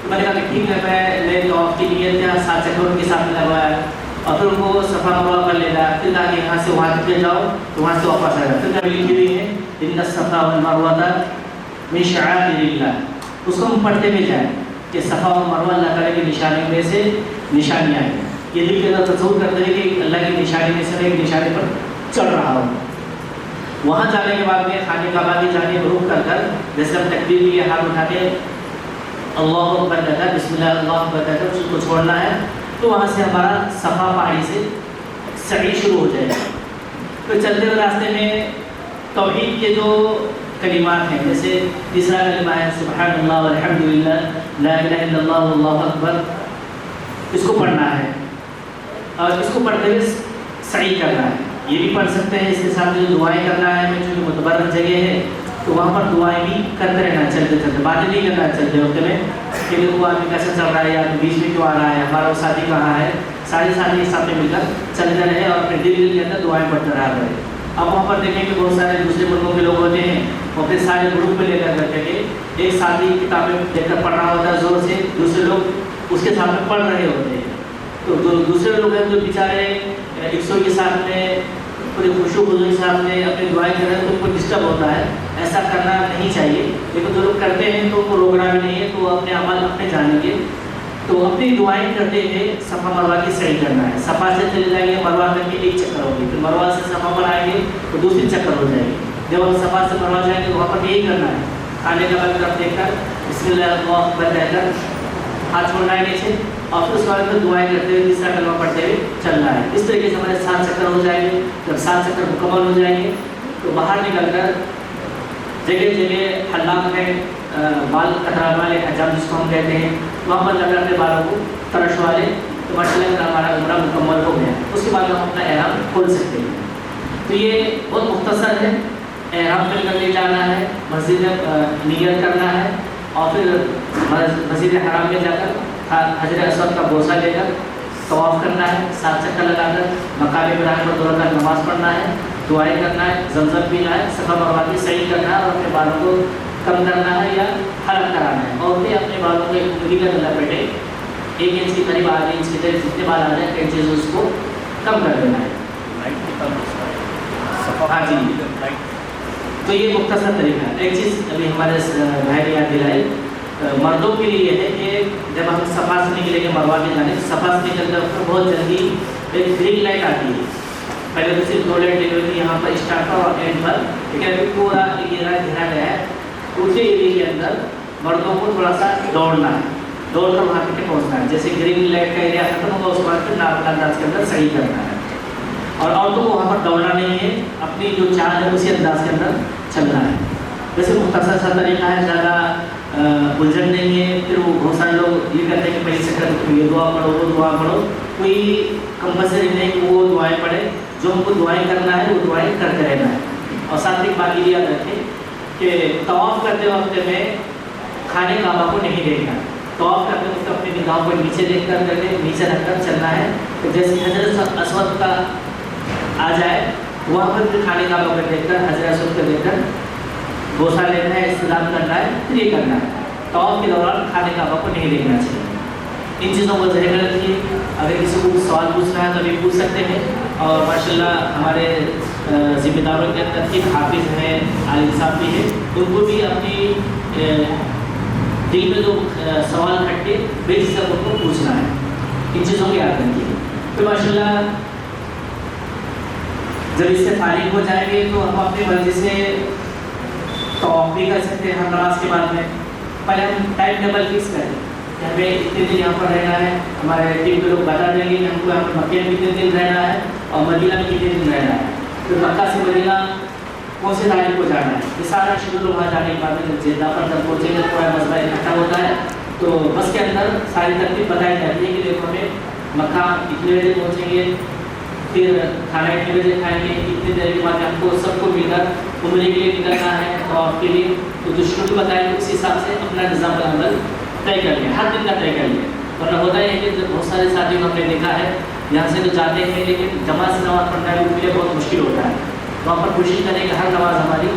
تو میں نے کہا کہ ٹھیک ہے میں طواف کی نیت کیا 7 چکر ان کے ساتھ میں لگوایا اور پھر ان کو صفا مروا کر لینا. پھر کہا کہ یہاں سے وہاں تک جاؤ تو وہاں سے واپس آ جاؤ. پھر کبھی لکھی ہوئی ہے ان الصفا والمروہ من شعائر اللہ. اس کو ہم پڑھتے بھی جائیں کہ صفا اور مروہ اللہ تعالیٰ کی نشانی میں سے نشانیاں ہیں. یہ دل کے اندر تصور کرتے ہیں کہ اللہ کی نشانی میں سے ایک نشانی پر چڑھ رہا ہوں. وہاں جانے کے بعد میں خانہ کعبہ کی جانب رخ کر کر جیسے ہم تکبیر لیے ہاتھ اٹھا کے اللہ اکبر کہہ کر بسم اللہ اللہ اکبر کہہ کر اس کو چھوڑنا ہے، تو وہاں سے ہمارا صفا پہاڑی سے سعی شروع ہو جائے گا۔ تو چلتے ہوئے راستے میں توحید کے جو کلمات ہیں، جیسے تیسرا کلمہ ہے سبحان اللہ والحمدللہ لا الہ الا اللہ واللہ اکبر، اس کو پڑھنا ہے اور اس کو پڑھتے ہوئے سعی کرنا ہے۔ یہ بھی پڑھ سکتے ہیں، اس کے ساتھ جو دعائیں کرنا ہے، چونکہ متبرک جگہ ہے تو وہاں پر دعائیں بھی کرتے رہنا چلتے چلتے، باتیں نہیں کرنا چلتے وقت میں کہ وہ آدمی کیسے چل رہا ہے یا بیچ میں کیوں آ رہا ہے، ہمارا وہ ساتھی کہاں ہے، سارے ساتھی ایک ساتھ میں مل کر چلتے رہے اور اپنے دل کے اندر دعائیں پڑھتے رہا کرے۔ اب وہاں پر دیکھیں کہ بہت سارے دوسرے ملکوں کے لوگ ہوتے ہیں، وہ اپنے سارے گروپ میں لے کر کرتے کہ ایک ساتھی کتابیں لے کر پڑھ رہا ہوتا ہے زور سے، دوسرے لوگ اس کے سامنے پڑھ رہے ہوتے ہیں، تو جو دوسرے لوگ ہیں جو بیچارے 100 کے ساتھ میں پورے خوشو خضو کے ساتھ میں اپنی دعائیں کر رہے ہیں تو ان کو ڈسٹرب ہوتا ہے، ایسا کرنا نہیں چاہیے۔ لیکن جو لوگ کرتے ہیں تو ان کو روکنا بھی نہیں ہے، تو اپنے عمل اپنے جانیں گے، تو اپنی دعائیں کرتے ہوئے صفا مروہ کی سعی کرنا ہے۔ صفا سے چلے جائیں گے مروہ تک کے ایک چکر ہوگی، پھر مروہ سے صفا پر آئیں گے تو دوسری چکر ہو جائے گی۔ جب ہم صفا سے مروہ جائیں گے تو وہاں پر یہی کرنا ہے، خانہ کعبہ کی طرف دیکھ کر بسم اللہ اللہ اکبر کہہ کر ہاتھ چھوڑنا ہے نیچے، اور پھر اس کے بعد دعائیں کرتے ہوئے تیسرا کلمہ پڑھتے ہوئے چلنا ہے۔ اس طریقے سے ہمارے 7 چکر ہو جائیں گے۔ جب 7 چکر مکمل ہو جائیں گے تو باہر نکل کر جگہ جگہ حلاق میں بال کترانے والے حجام جس کو ہم کہتے ہیں، وہاں پر لگ اپنے بالوں کو ترش والے، تو ماشاء اللہ ہمارا عمرہ مکمل ہو گیا۔ اس کے بعد ہم اپنا احرام کھول سکتے ہیں۔ تو یہ بہت مختصر ہے، احرام کھول کر لے جانا ہے، مسجد میں نیت کرنا ہے، اور پھر مسجد حرام میں جا کر حجر اسود کا بوسہ لے کر طواف کرنا ہے، 7 چکر لگا کر مقام ابراہیم پر 2 رکعت نماز پڑھنا ہے، دعائیں کرنا ہے، زمزم پینا ہے، صفا مروہ کی سعی کرنا ہے، اور اپنے بالوں کو کم کرنا ہے یا حلق کرانا ہے، اور پھر اپنے بالوں کو ایک انگلی کا لپیٹے 1 انچ کے قریب، آدھے انچ کے قریب جتنے بال آ جائیں انچز اس کو کم کر دینا ہے۔ ہاں جی، تو یہ مختصر طریقہ ہے۔ ایک چیز ابھی ہمارے بھائی نے یاد دلائی، مردوں کے لیے یہ ہے کہ جب ہم صفا سے نکلیں گے مروہ کی جانب، صفا سے نکل کر بہت جلدی ایک گرین لائٹ آتی ہے، پہلے تو صرف 2 لائٹ لگی ہوئی تھی یہاں پر اسٹارٹ پر اور اینڈ پر، لیکن ابھی پورا گھیرا گیا ہے۔ اسی ایریے کے اندر مردوں کو تھوڑا سا دوڑنا ہے، دوڑ کر وہاں تک پہنچنا ہے، جیسے گرین لائٹ کا ایریا ختم ہوگا اس کے بعد پھر نارمل انداز کے اندر صحیح کرنا ہے، اور عورتوں کو وہاں پر دوڑنا نہیں ہے، اپنی جو چال ہے اسی انداز کے اندر چلنا ہے۔ ویسے مختصر سا طریقہ ہے، زیادہ الجھن نہیں ہے۔ پھر وہ بہت سارے لوگ یہ کہتے ہیں کہ پہلے سے کر یہ دعا پڑھو وہ دعا پڑھو، کوئی کمپلسری نہیں کہ وہ دعائیں پڑھے، جو ہم کو دعائیں کرنا ہے وہ دعائیں کرتے رہنا ہے۔ اور ساتھ ایک بات یہ یاد رکھیں کہ طواف کرتے وقت میں خانہ کعبہ کو نہیں دیکھنا، طواف کرتے وقت اپنی نگاہوں کو نیچے دیکھ کر نیچے رکھ کر چلنا ہے، جیسے حضرت اسود کا آ جائے وہاں پر پھر خانہ کعبہ کو دیکھ کر حضرت اسود کو دیکھ کر بوسہ لینا ہے، استلام کرنا ہے، پھر یہ کرنا ہے۔ طواف کے دوران خانہ کعبہ کو نہیں دیکھنا چاہیے۔ ان چیزوں کو ذہن میں رکھیے، اگر کسی کو سوال پوچھنا ہے تو بھی پوچھ سکتے ہیں، اور ماشاءاللہ ہمارے ذمہ داروں کے اندر کی حافظ ہیں، عالم صاحب بھی ہیں، ان کو بھی اپنی دل میں جو سوال کھٹے بے جھجک ان کو پوچھنا ہے، ان چیزوں کی یاد رکھیے۔ تو ماشاءاللہ جب اس سے فارغ ہو جائیں گے تو ہم اپنی مرضی سے طواف بھی کر سکتے ہیں ہر نماز کے بعد میں۔ پہلے ہم ٹائم ٹیبل فکس کریں کہ ہمیں اتنے دن یہاں پر رہنا ہے، ہمارے ٹیم کے لوگ بتا دیں گے کہ ہم کو یہاں پر مکے میں کتنے دن رہنا ہے اور مدینہ میں کتنے دن رہنا ہے، پھر مکہ سے مدینہ کون سی تاریخ کو جانا ہے، یہ سارا شیڈول وہاں جانے کے بعد میں جب جدہ پر جب پہنچیں گے پورا مسئلہ اکٹھا ہوتا ہے، تو بس کے اندر ساری ترتیب بتائی جاتی ہے کہ دیکھو ہمیں مکہ اتنے بجے پہنچیں گے، پھر کھانا اتنے بجے کھائیں گے، اتنی دیر کے بعد ہم کو سب کو مل کر عمرے کے لیے نکلنا ہے طواف کے لیے، تو جو شیڈول بتائیں گے اس حساب سے اپنا نظام عمل طے کر لیں، ہر دن کا طے کر لیں۔ ورنہ ہوتا ہے کہ بہت سارے ساتھیوں کو ہم نے دیکھا ہے یہاں سے تو جاتے ہیں لیکن جماعت سے نماز پڑھنا ہے ان کے لیے بہت مشکل ہوتا ہے، وہاں پر کوشش کریں کہ ہر نماز ہماری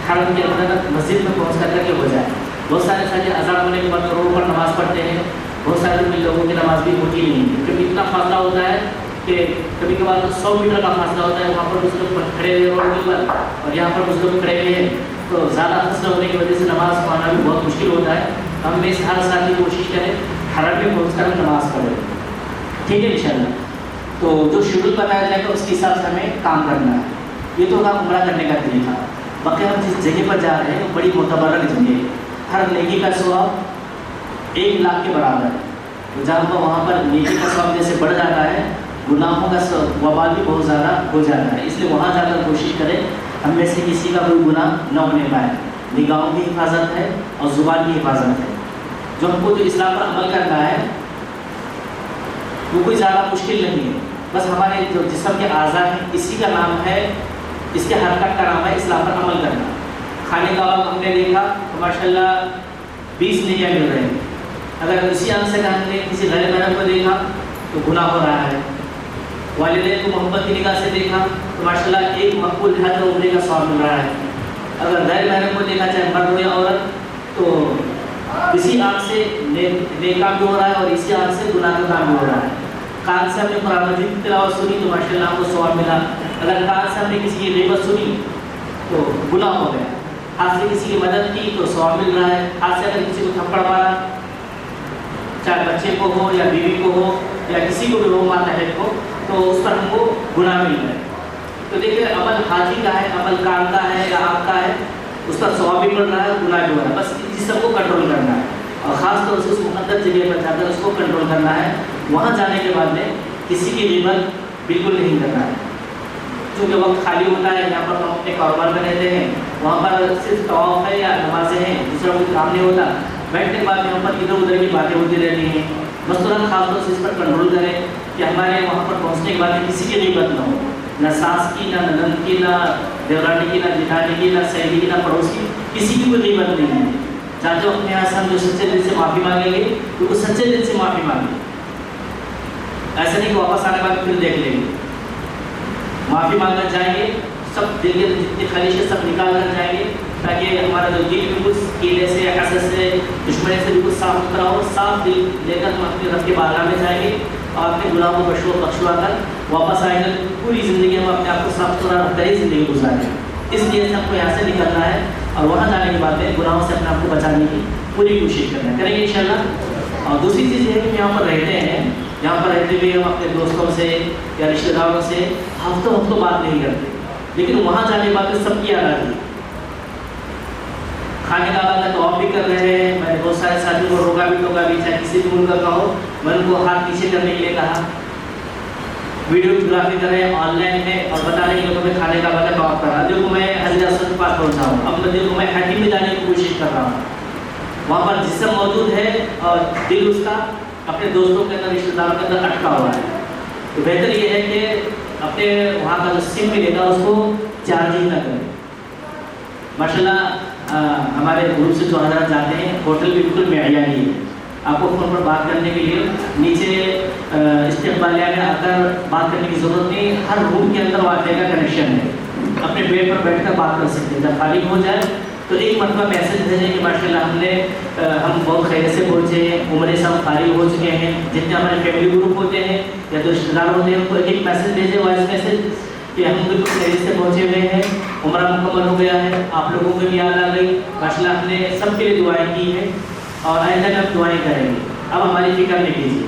حرم کے اندر مسجد میں پہنچ کر کے ہو جائے۔ بہت سارے ساتھی اذان ہونے کے بعد روڈ پر نماز پڑھتے ہیں، بہت سارے لوگوں کی نماز بھی ہوتی نہیں ہے، کیونکہ اتنا فاصلہ ہوتا ہے کہ کبھی کبھار 100 میٹر کا فاصلہ ہوتا ہے، وہاں پر کچھ لوگ کھڑے ہوئے روڈ کے اوپر اور یہاں پر کچھ لوگ کھڑے ہوئے ہیں، تو زیادہ فاصلہ ہونے کی وجہ سے نماز پڑھنا بھی بہت مشکل ہوتا ہے۔ ہم میں سے ہر ساتھی کوشش کریں حرم میں پہنچ کر نماز پڑھیں، ٹھیک ہے انشاءاللہ۔ تو جو شیڈول بتایا جائے گا اس کے حساب سے ہمیں کام کرنا ہے۔ یہ تو ہوگا عمرہ کرنے کا طریقہ. باقی ہم جس جگہ پر جا رہے ہیں بڑی معتبر جگہ ہے, ہر نیکی کا ثواب 1 لاکھ کے برابر ہے. تو جہاں پر وہاں پر نیکی کا ثواب جیسے بڑھ جاتا ہے, گناہوں کا وبال بھی بہت زیادہ ہو جاتا ہے. اس لیے وہاں جا کر کوشش کریں ہم میں سے کسی کا کوئی گناہ نہ ہونے پائے. نگاہوں کی حفاظت ہے اور زبان کی حفاظت ہے. جو ہم کو جو اسلام پر عمل کرنا ہے وہ کوئی زیادہ مشکل نہیں ہے. بس ہمارے جو جسم کے اعضاء ہیں اسی کا نام ہے, اس کے حرکت کا نام ہے اسلام پر عمل کرنا. کھانے کا وقت ہم نے دیکھا تو ماشاءاللہ 20 نیکیاں مل رہے ہیں. اگر اسی آنکھ سے ہم نے کسی غیر محرم کو دیکھا تو گناہ ہو رہا ہے. والدین کو محبت کی نگاہ سے دیکھا تو ماشاءاللہ 1 مقبول حج و عمرے کا ثواب مل رہا ہے. اگر غیر محرم کو دیکھا چاہے مرد ہو یا عورت تو اسی آنکھ سے نیک کام بھی ہو رہا ہے اور اسی آنکھ سے گناہ کا کام بھی ہو رہا ہے. کان سے ہم نے قرآن مجید کی تلاوت سنی تو ماشاءاللہ ہم کو ثواب ملا. اگر کان سے ہم نے کسی کی غیبت سنی تو گناہ ہو گیا. ہاتھ سے کسی کی مدد کی تو ثواب مل رہا ہے. ہاتھ سے اگر کسی کو تھپڑ مارا, چاہے بچے کو ہو یا بیوی کو ہو یا کسی کو بھی ہو ماتحت کو, تو اس پر ہم کو گناہ مل رہا ہے. تو دیکھیے عمل حاجی کا ہے, عمل کان کا ہے یا آپ کا ہے, اس پر ثواب بھی مل رہا ہے, گناہ بھی ہو رہا ہے. بس جسم کو کنٹرول کرنا ہے اور خاص طور سے اس مقدس جگہ پر جا کر اس کو کنٹرول کرنا ہے. وہاں جانے کے بعد میں کسی کی غیبت بالکل نہیں کرنا ہے. چونکہ وقت خالی ہوتا ہے, یہاں پر ہم اپنے کاروبار میں رہتے ہیں, وہاں پر صرف طواف ہے یا نمازیں ہیں, دوسرا کوئی کام نہیں ہوتا. بیٹھنے کے بعد میں ہم پر ادھر ادھر کی باتیں ہوتی رہتی ہیں. مثلاً خاص طور سے اس پر کنٹرول کریں کہ ہمارے وہاں پر پہنچنے کے بعد میں کسی کی غیبت نہ ہو, نہ ساس کی, نہ نند کی, نہ دیورانی کی, نہ جٹھانی کی, نہ سہیلی کی, نہ پڑوس کی, کسی کی کوئی غیبت نہیں ہے. جاتے وقت یہاں سے ہم جو سچے دل سے معافی مانگیں گے تو وہ سچے دل سے معافی مانگیں. ایسا نہیں کہ واپس آنے کے بعد پھر دیکھ لیں گے. معافی مانگ کر جائیں گے, سب دل کے جتنی خلیش ہے سب نکال کر جائیں گے تاکہ ہمارا جو دل بالکل کیڑے سے, حسد سے, دشمنی سے بالکل صاف ستھرا ہو. صاف دل لے کر ہم اپنے رب کے بارگاہ میں جائیں گے اور اپنے گناہوں کو بخشوا کر واپس آئیں گے. پوری زندگی ہم اپنے آپ کو صاف ستھرا رکھتے ہی زندگی گزاریں. اس لیے سے ہم کو یہاں سے نکلنا ہے اور وہاں جانے کے بعد میں گناہوں سے اپنے آپ کو بچانے کی پوری کوشش کرنا ہے. کریں گے انشاءاللہ. اور دوسری چیز یہ ہے کہ یہاں پر رہتے ہیں, یہاں پر رہتے ہوئے ہم اپنے دوستوں سے یا رشتہ داروں سے ہفتوں بات نہیں کرتے, لیکن وہاں جانے کے بعد سب کی یاد آتی ہے. کھانے کا آگا تو آپ بھی کر رہے ہیں. میں نے بہت سارے ساتھیوں کو روکا بھی چاہے کسی بھی ملک کا ہو, میں ان کو ہاتھ پیچھے کرنے کے لیے کہا. ویڈیوگرافی کر رہے ہیں آن لائن میں اور بتا رہے ہیں کہ میں کھانے کا آگا تو آپ کر رہا. دیکھو میں حضرت اسود کے پاس پہنچا ہوں, اب دیکھو میں حتیم میں جانے کی کوشش کر رہا ہوں. وہاں پر جسم موجود ہے اور دل اس کا اپنے دوستوں کے اندر, رشتہ داروں کے اندر اٹکا ہوا ہے. تو بہتر یہ ہے کہ اپنے وہاں کا جو سم ملے گا اس کو چارج ہی نہ کریں. ماشاءاللہ ہمارے گروپ سے جو حضرات جاتے ہیں ہوٹل بالکل معیاری ہے. آپ کو فون پر بات کرنے کے لیے نیچے استقبالیہ میں آ کر بات کرنے کی ضرورت نہیں. ہر روم کے اندر وائی فائی کا کنیکشن ہے, اپنے بیڈ پر بیٹھ کر بات کر سکتے ہیں. جب خالی ہو جائے تو ایک مرتبہ میسج بھیجیں کہ ماشاءاللہ ہم بہت خیریت سے پہنچے ہیں, عمرے سے ہم فارغ ہو چکے ہیں. جتنے ہمارے فیملی گروپ ہوتے ہیں یا جو رشتہ دار ہوتے ہیں ان کو ایک میسج بھیجیں, وائس میسج, کہ ہم بالکل خیریت سے پہنچے ہوئے ہیں, عمرہ مکمل ہو گیا ہے, آپ لوگوں کو بھی یاد آ گئی. ماشاءاللہ ہم نے سب کے لیے دعائیں کی ہیں اور آئندہ بھی ہم دعائیں کریں گے. اب ہماری فکر نہیں کیجیے,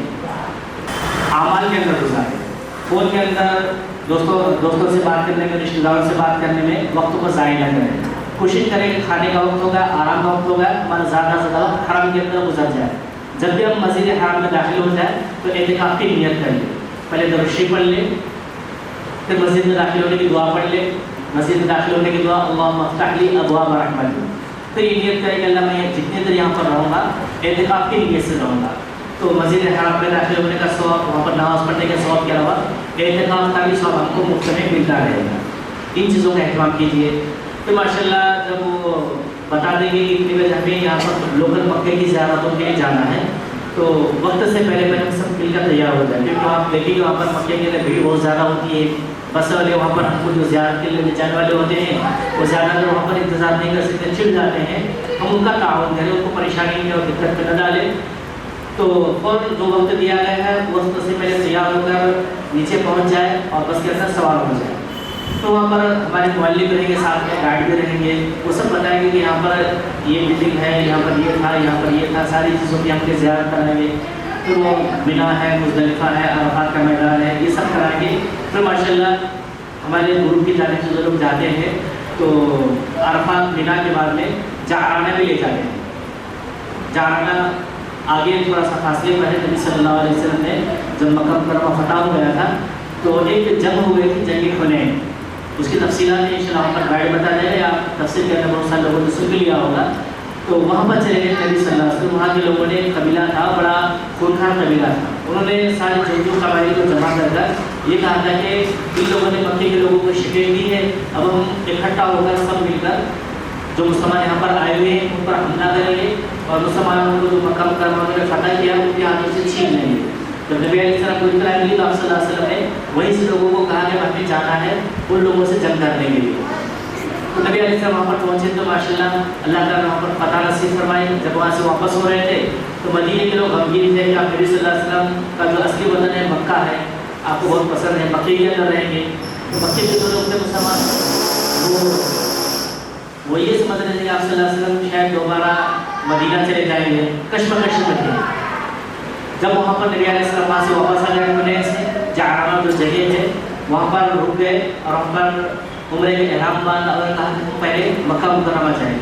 اعمال کے اندر گزاریں. فون کے اندر دوستوں سے بات کرنے میں, رشتہ داروں سے بات کرنے میں وقت کو ضائع نہ کریں. کوشش کریں کہ کھانے کا وقت ہوگا, آرام کا وقت ہوگا, ہمارا زیادہ سے زیادہ حرم کے اندر گزر جائے. جب بھی ہم مسجد حرام میں داخل ہو جائے تو اعتکاف کی نیت کر لیں. پہلے درود شریف پڑھ لیں, پھر مسجد میں داخل ہونے کی دعا پڑھ لیں. مسجد میں داخل ہونے کی دعا اللہم افتح لی ابواب رحمتک. پھر یہ نیت کریں کہ اللہ میں جتنے دیر یہاں پر رہوں گا اعتکاف کی نیت سے رہوں گا. تو مسجد حرام میں داخل ہونے کا ثواب, وہاں پر نماز پڑھنے کے ثواب کے علاوہ اعتکاف کا بھی ثواب ہم کو مفت میں ملتا رہے گا. ان چیزوں کا اہتمام کیجیے. تو ماشاءاللہ جب وہ بتا دیں گے کہ اتنی بجے ہمیں یہاں پر لوکل مکے کی زیارتوں کے لیے جانا ہے تو وقت سے پہلے ہم سب مل کر تیار ہو جائیں. کیونکہ آپ دیکھیں گے وہاں پر مکے کے اندر بھیڑ بہت زیادہ ہوتی ہے. بس والے وہاں پر ہم کو جو زیارت کے لیے جانے والے ہوتے ہیں وہ زیادہ تر وہاں پر انتظار نہیں کر سکتے, چڑ جاتے ہیں. ہم ان کا تعاون کریں, ان کو پریشانی میں اور دقت میں نہ ڈالیں. تو فوراً جو وقت دیا گیا ہے وہ وقت سے پہلے تیار ہو کر نیچے پہنچ جائے اور بس کے اندر سوار ہو جائے. تو وہاں پر ہمارے معلم رہیں گے, ساتھ میں گائیڈ بھی رہیں گے, وہ سب بتائیں گے کہ یہاں پر یہ بلڈنگ ہے, یہاں پر یہ تھا, یہاں پر یہ تھا, ساری چیزوں کی ہم کے زیارت کرائیں گے. پھر وہ منا ہے, مزدلفہ ہے, عرفات کا میدان ہے, یہ سب کرائیں گے. پھر ماشاءاللہ ہمارے گروپ کی جانب سے جو لوگ جاتے ہیں تو عرفات مینا کے بعد میں جعرانہ بھی لے جاتے ہیں. جعرانہ آگے تھوڑا سا فاصلے پر ہے. نبی صلی اللہ علیہ وسلم نے جب مکہ مکرمہ فتح ہو گیا تھا تو ایک جنگ ہو گئی تھی, جنگ حنین. اس کی تفصیلات انشاءاللہ پر گائیڈ بتا دیں گے, آپ تفصیل کے اندر بہت سارے لوگوں نے سن بھی لیا ہوگا. تو وہاں پر چلے گئے نبی صلی اللہ علیہ وسلم. وہاں کے لوگوں نے ایک قبیلہ تھا, بڑا خونخوار قبیلہ تھا. انہوں نے سارے جنگجو قبائل کو جمع کر کر یہ کہا تھا کہ ان لوگوں نے مکے کے لوگوں کو شکست دی ہے, اب ہم اکٹھا ہو کر سب مل کر جو مسلمان یہاں پر آئے ہوئے ہیں ان پر حملہ کریں گے اور مسلمانوں کو جو مکہ مکرمہ نے فتح کیا ان کے ہاتھوں سے چھین لیں گے. جب نبی علیہ السلام کو اطلاع ملی تو آپ صلی اللہ علیہ وسلم نے وہیں سے لوگوں کو کہا کہ ہمیں جانا ہے ان لوگوں سے جنگ کرنے کے لیے. تو نبی علیہ السلام وہاں پر پہنچے تو ماشاءاللہ اللہ تعالیٰ وہاں پر فتح نصیب فرمائی. جب وہاں سے واپس ہو رہے تھے تو مدینے کے لوگ غمگین تھے کہ آپ نبی صلی اللہ علیہ وسلم کا جو اصلی وطن ہے مکہ ہے, آپ کو بہت پسند ہے, مکے کے اندر رہیں گے. تو مکے کے جو لوگ تھے مسلمان وہ یہ سمجھ رہے تھے کہ آپ صلی اللہ علیہ وسلم شاید دوبارہ مدینہ چلے جائیں گے, کشمکش میں تھے. جب وہاں پر نبی علیہ السلام وہاں سے واپس آ گئے حنین سے, جعرانہ جو جگہ ہے وہاں پر رک گئے اور وہاں پر عمرے کے احرام باندھ اور کہا کہ پہلے مکہ مکرمہ جائیں.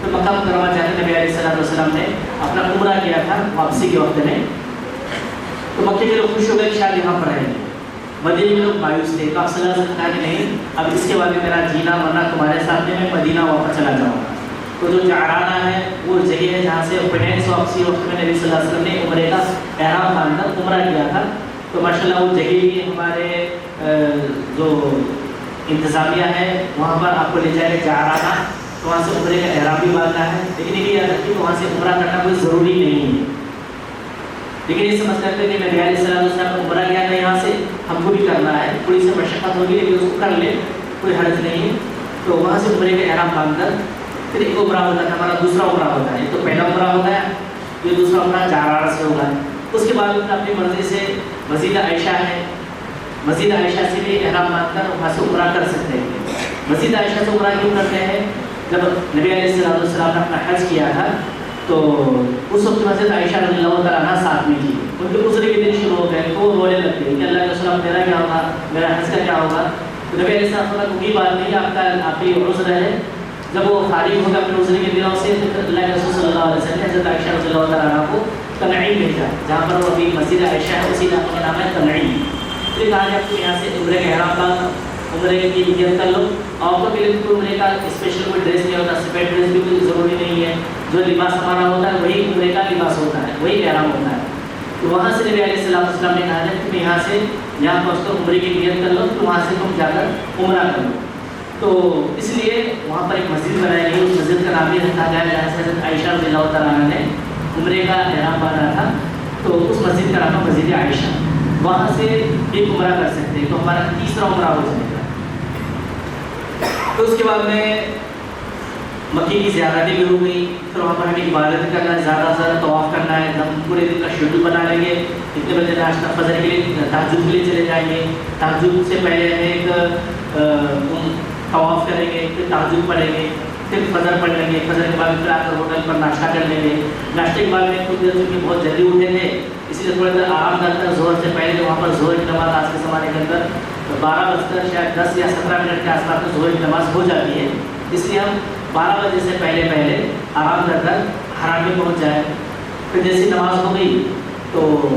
تو مکہ مکرمہ جا کے نبی علیہ السلام نے اپنا عمرہ کیا تھا واپسی کے وقت میں. تو مکے کے لوگ خوش ہو گئے کہ شاید یہاں پر رہیں گے. مدینے کے لوگ مایوس تھے. تو آپ صلی اللہ علیہ وسلم نے کہا کہ نہیں, اب اس کے بعد میں میرا جینا مرنا تمہارے ساتھ میں مدینہ واپس چلا جاؤں گا. تو جو جعرانہ ہے وہ جگہ ہے جہاں سے حنین سے واپسی وقت میں نبی صلی اللہ علیہ وسلم نے عمرے کا احرام باندھ کر عمرہ کیا تھا. تو ماشاءاللہ وہ جگہ بھی ہمارے جو انتظامیہ ہے وہاں پر آپ کو لے جائے گا جعرانہ, تو وہاں سے عمرے کا احرام بھی باندھنا ہے. لیکن یہ یاد رکھیے کہ وہاں سے عمرہ کرنا کوئی ضروری نہیں ہے. لیکن یہ سمجھ کرتے کہ نبی علیہ السلام نے عمرہ کیا تھا یہاں سے, ہم کو بھی کرنا ہے. تھوڑی سی مشقت ہوگی لیکن اس کو کر لیں, کوئی حرج نہیں ہے. تو وہاں سے عمرے کا احرام باندھ کر پھر ایک عمرہ ہوتا ہے, ہمارا دوسرا عمرہ ہوتا ہے. ایک تو پہلا عمرہ ہوتا ہے, یہ دوسرا عمرہ جعرانہ سے ہوگا. اس کے بعد اپنی مرضی سے مسجد عائشہ ہے, مسجد عائشہ سے بھی احرام باندھ کر وہاں سے عمرہ کر سکتے ہیں. مسجد عائشہ سے عمرہ کیوں کرتے ہیں؟ جب نبی علیہ السلام نے اپنا حج کیا تھا تو اس وقت مسجد عائشہ رضی اللہ تعالیٰ عنہ ساتھ میں تھی. ان کے عذر کے دن شروع ہو گئے تو وہ رونے لگتے ہیں کہ اللہ کے رسول میرا کیا ہوگا, میرا حج کا کیا ہوگا. تو نبی علیہ السلام کی بات نہیں, آپ کی عذر ہے. جب وہ فارغ ہو گیا اپنے عذر کے دنوں سے تو اللہ کے رسول صلی اللہ علیہ وسلم نے حضرت عائشہ رضی اللہ تعالیٰ عنہ کو تنعیم بھیجا, جہاں پر وہ ابھی مسجد عائشہ ہے اسی علاقے کا نام ہے تنعیم. تو کہا کہ آپ کو یہاں سے عمرے کا احرام کا عمرے کی نیت کر لو. عورتوں کے لیے کوئی عمرے کا اسپیشل کوئی ڈریس نہیں ہوتا, سفید ڈریس بھی کوئی ضروری نہیں ہے. جو لباس ہمارا ہوتا ہے وہی عمرے کا لباس ہوتا ہے, وہی احرام ہوتا ہے. تو وہاں سے نبی علیہ السلام نے کہا کہ تم یہاں سے پہنچ کر عمرے کی نیت کر لو, تو وہاں سے تم جا کر عمرہ کر لو. تو اس لیے وہاں پر ایک مسجد بنائی گئی, اس مسجد کا نام بھی رکھا گیا جہاں سے حضرت عائشہ رضی اللہ تعالیٰ عنہ نے عمرے کا احرام باندھا تھا. تو اس مسجد کا نام ہے مسجد عائشہ. وہاں سے ایک عمرہ کر سکتے ہیں, تو ہمارا تیسرا عمرہ ہو جائے گا. تو اس کے بعد میں مکے کی زیارتیں بھی ہو گئی. پھر وہاں پر ہمیں عبادت کرنا ہے, زیادہ سے زیادہ طواف کرنا ہے. ہم پورے دن کا شیڈول بنا لیں گے, اتنے بجے ناشتہ فجر کے لیے تہجد کے لیے چلے جائیں گے. تہجد سے پہلے ہمیں ایک طواف کریں گے, پھر تہجد پڑھیں گے, پھر فجر پڑھ لیں گے. فجر کے بعد پھر آ کر ہوٹل پر ناشتہ کر لیں گے. ناشتے کے بعد میں کچھ دیر چونکہ بہت جلدی اٹھے تھے اس لیے تھوڑا دیر آرام کرتا. ظہر سے پہلے جو وہاں پر ظہر کی نماز آج کے زمانے کے اندر 12 شاید 10 یا 17 منٹ کے آس پاس میں ظہر کی نماز ہو جاتی ہے. اس لیے ہم 12 بجے سے پہلے آرام کر کر حرم میں پہنچ جائیں. پھر جیسی نماز ہو گئی تو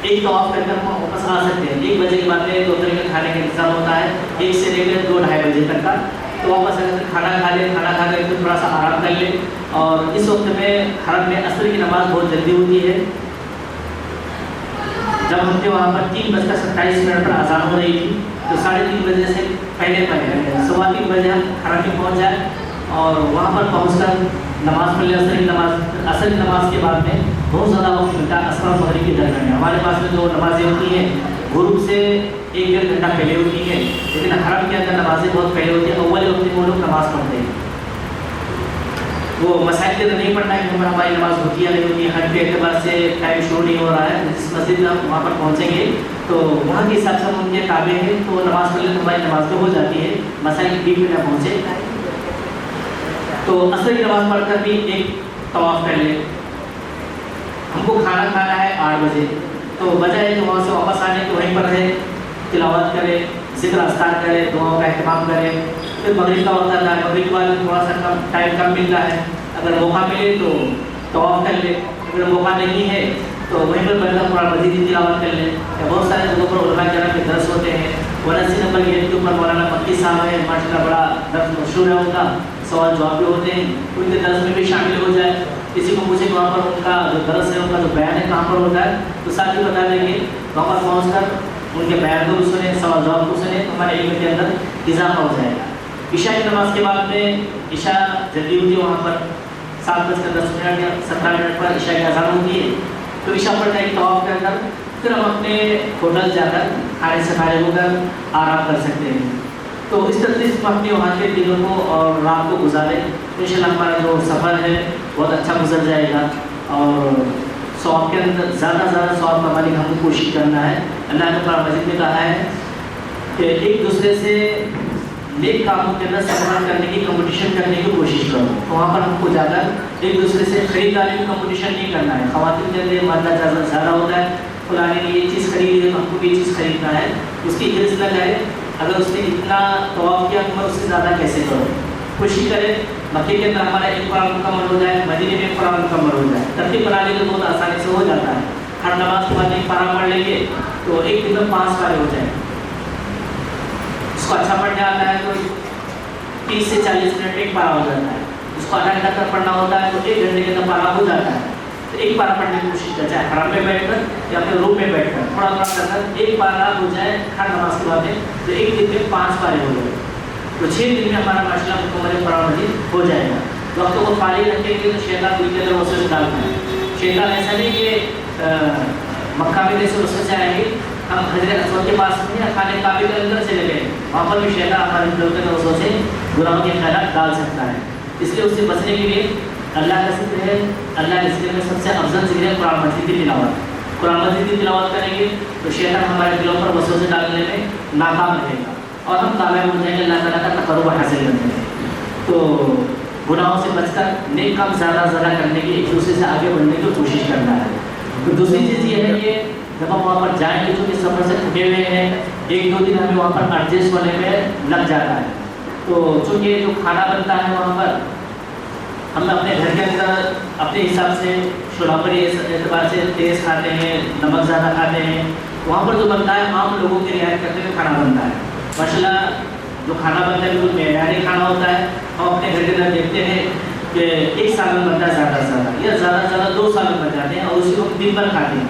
ایک طواف کر کر ہم واپس آ سکتے ہیں. 1 بجے کے بعد میں 2 طرح کے کھانے کا انتظام ہوتا ہے, 1 سے لے کر 2-2:30 بجے تک کا. تو واپس اگر کھانا کھا لیں, کھانا کھا کر پھر تھوڑا سا آرام کر لیں. اور اس وقت میں حرم میں عصر کی نماز بہت جلدی ہوتی ہے. جب ہم تھے وہاں پر 3:27 پر اذان ہو رہی تھی, تو 3:30 بجے سے پہلے 3:15 بجے ہم حرم میں پہنچ جائیں اور وہاں پر پہنچ کر نماز پڑھ لیں. عصر کی نماز کے بعد میں بہت زیادہ وقت ملتا ہے عصر اور مغرب کے درمیان. ہمارے پاس میں جو نمازیں ہوتی ہیں غروب سے 1-1.5 گھنٹہ پہلے ہوتی ہیں, لیکن حرم کے اندر نمازیں بہت پہلے ہوتی ہیں. اول وقت میں وہ لوگ نماز پڑھتے ہیں. وہ مسائل کے اندر نہیں پڑھنا ہے کہ ہماری نماز ہوتی ہے نہیں ہوتی ہے, حج کے اعتبار سے ٹائم شروع نہیں ہو رہا ہے. جس مسجد میں ہم وہاں پر پہنچیں گے تو وہاں کے حساب سے ہم ان کے تابع ہیں, تو نماز پڑھ لیں تو ہماری نماز تو ہو جاتی ہے, مسائل کی بیچ میں نہ پہنچے. تو عصر کی نماز پڑھ کر بھی ایک طواف کر لیں. ہم کو کھانا کھانا ہے 8 بجے, تو وجہ ہے کہ وہاں سے واپس آنے کے وہیں پر رہے, تلاوت کرے, ذکر اذکار کریں, دعاؤں کا اہتمام کریں. پھر مغرب کا وقت آتا ہے, مغرب کے بعد تھوڑا سا ٹائم کم ملتا ہے, اگر موقع ملے تو طواف کر لیں, اگر موقع نہیں ہے تو وہیں پر بیٹھ کر قرآن مجید کی تلاوت کر لیں. بہت سارے جگہوں پر علماء کرام کے درس ہوتے ہیں. 89 نمبر گیٹ کے اوپر مولانا مکی صاحب ہیں, ماشاء اللہ بڑا درس مشہور ہے ان کا, سوال جواب بھی ہوتے ہیں, ان کے درس میں بھی شامل ہو جائے. کسی کو پوچھے کہ وہاں پر ان کا جو درس ہے, ان کا جو بیان ہے کہاں پر ہوتا ہے, تو ساتھ ہی بتا دیں گے. وہاں پر پہنچ کر ان کے بیان کو بھی سنیں, سوال جواب کو سنیں, ہمارے علم کے اندر اضافہ ہو جائے گا. عشاء کی نماز کے بعد میں عشاء جلدی ہوتی ہے, وہاں پر 7:10 یا 17 منٹ پر عشاء کی اذان ہوتی ہے. تو عشاء پڑھنے کے طواف کر کر پھر ہم اپنے ہوٹل جا کر کھانے سے فارغ ہو کر آرام کر سکتے ہیں. تو اس طرح سے ہم اپنے وہاں کے دنوں کو اور رات کو گزاریں. انشاءاللہ ہمارا جو سفر ہے بہت اچھا گزر جائے گا, اور ثواب کے اندر زیادہ سے زیادہ ثواب کمانے کی ہم کو کوشش کرنا ہے. اللہ نے قرآن مجید میں کہا ہے کہ ایک دوسرے سے نیک کاموں کے اندر سفر کرنے کی کمپٹیشن کرنے کی کوشش کرو. تو وہاں پر ہم کو جا کر ایک دوسرے سے خریداری میں کمپٹیشن نہیں کرنا ہے. خواتین کے اندر مادہ زیادہ ہوتا ہے, فلانے نے یہ چیز خریدی ہے تو ہم کو بھی یہ چیز خریدنا ہے, اس کی حرص نہ کرے. اگر اس نے اتنا طواف کیا تو میں اس سے زیادہ کیسے کروں. کوشش کرے مکے کے اندر ہمارا ایک قرآن مکمل ہو جائے, مدینے میں ایک قرآن مکمل ہو جائے. ترتیب بنا لیں تو بہت آسانی سے ہو جاتا ہے. ہر نماز کے بعد ایک پارہ پڑھ لیں گے تو ایک دن میں 5 پارے ہو جائیں. اس کو اچھا پڑھنے آتا ہے تو 30 سے 40 منٹ ایک پارہ ہو جاتا ہے. اس کو آدھا گھنٹہ تک پڑھنا ہوتا ہے تو 1 گھنٹے کے اندر پارہ ہو جاتا ہے. تو ایک پارہ پڑھنے کی کوشش کریں, چاہے حرم میں بیٹھ کر یا پھر روم میں بیٹھ کر تھوڑا تھوڑا کر کر ایک پارہ ہو جائے ہر نماز کے بعد میں, تو ایک دن میں 5 پارے ہو جائے. تو 6 دن میں ہمارا ماشاءاللہ مکمل قرآن مجید ہو جائے گا. وقت کو فارغ رکھیں گے تو شیطان دل کے اندر وسوسے ڈالتا ہے. شیطان ایسا نہیں کہ مکہ میں جیسے وسوسے آئیں گے, ہم حجر اسود کے پاس نہیں, خانے کعبے کے اندر چلے گئے, وہاں پر بھی شیطان ہمارے دل کے اندر وسوسے گناہوں کے خیالات ڈال سکتا ہے. اس لیے اس سے بچنے کے لیے اللہ کا ذکر ہے. اللہ کے ذکر میں سب سے افضل ذکر ہے قرآن مجید کی تلاوت. قرآن مجید کی تلاوت کریں گے تو شیطان ہمارے دلوں پر وسوسے ڈالنے میں ناکام رہے گا, اور ہم کامیاب ہو جائیں گے, اللہ تعالیٰ کا تقرب حاصل کرنے میں. تو گناہوں سے بچ کر نیک کام زیادہ سے زیادہ کرنے کی, ایک دوسرے سے آگے بڑھنے کی کوشش کرنا ہے. تو دوسری چیز یہ ہے کہ جب ہم وہاں پر جائیں گے تو اس سفر سے تھکے ہوئے ہیں, 1-2 دن ہمیں وہاں پر ایڈجسٹ ہونے میں لگ جاتا ہے. تو چونکہ جو کھانا بنتا ہے وہاں پر, ہم اپنے گھر کے اندر اپنے حساب سے شرابری اعتبار سے تیز کھاتے ہیں, نمک زیادہ کھاتے ہیں. وہاں پر جو بنتا ہے عام لوگوں کی رعایت کرتے ہوئے کھانا بنتا ہے. ماشاءاللہ جو کھانا بنتا ہے بالکل معیاری کھانا ہوتا ہے. ہم اپنے گھر کے اندر دیکھتے ہیں کہ 1 سالن بنتا ہے زیادہ سے زیادہ, یا زیادہ سے زیادہ 2 سالن بن جاتے ہیں, اور اسی کو دن بھر کھاتے ہیں.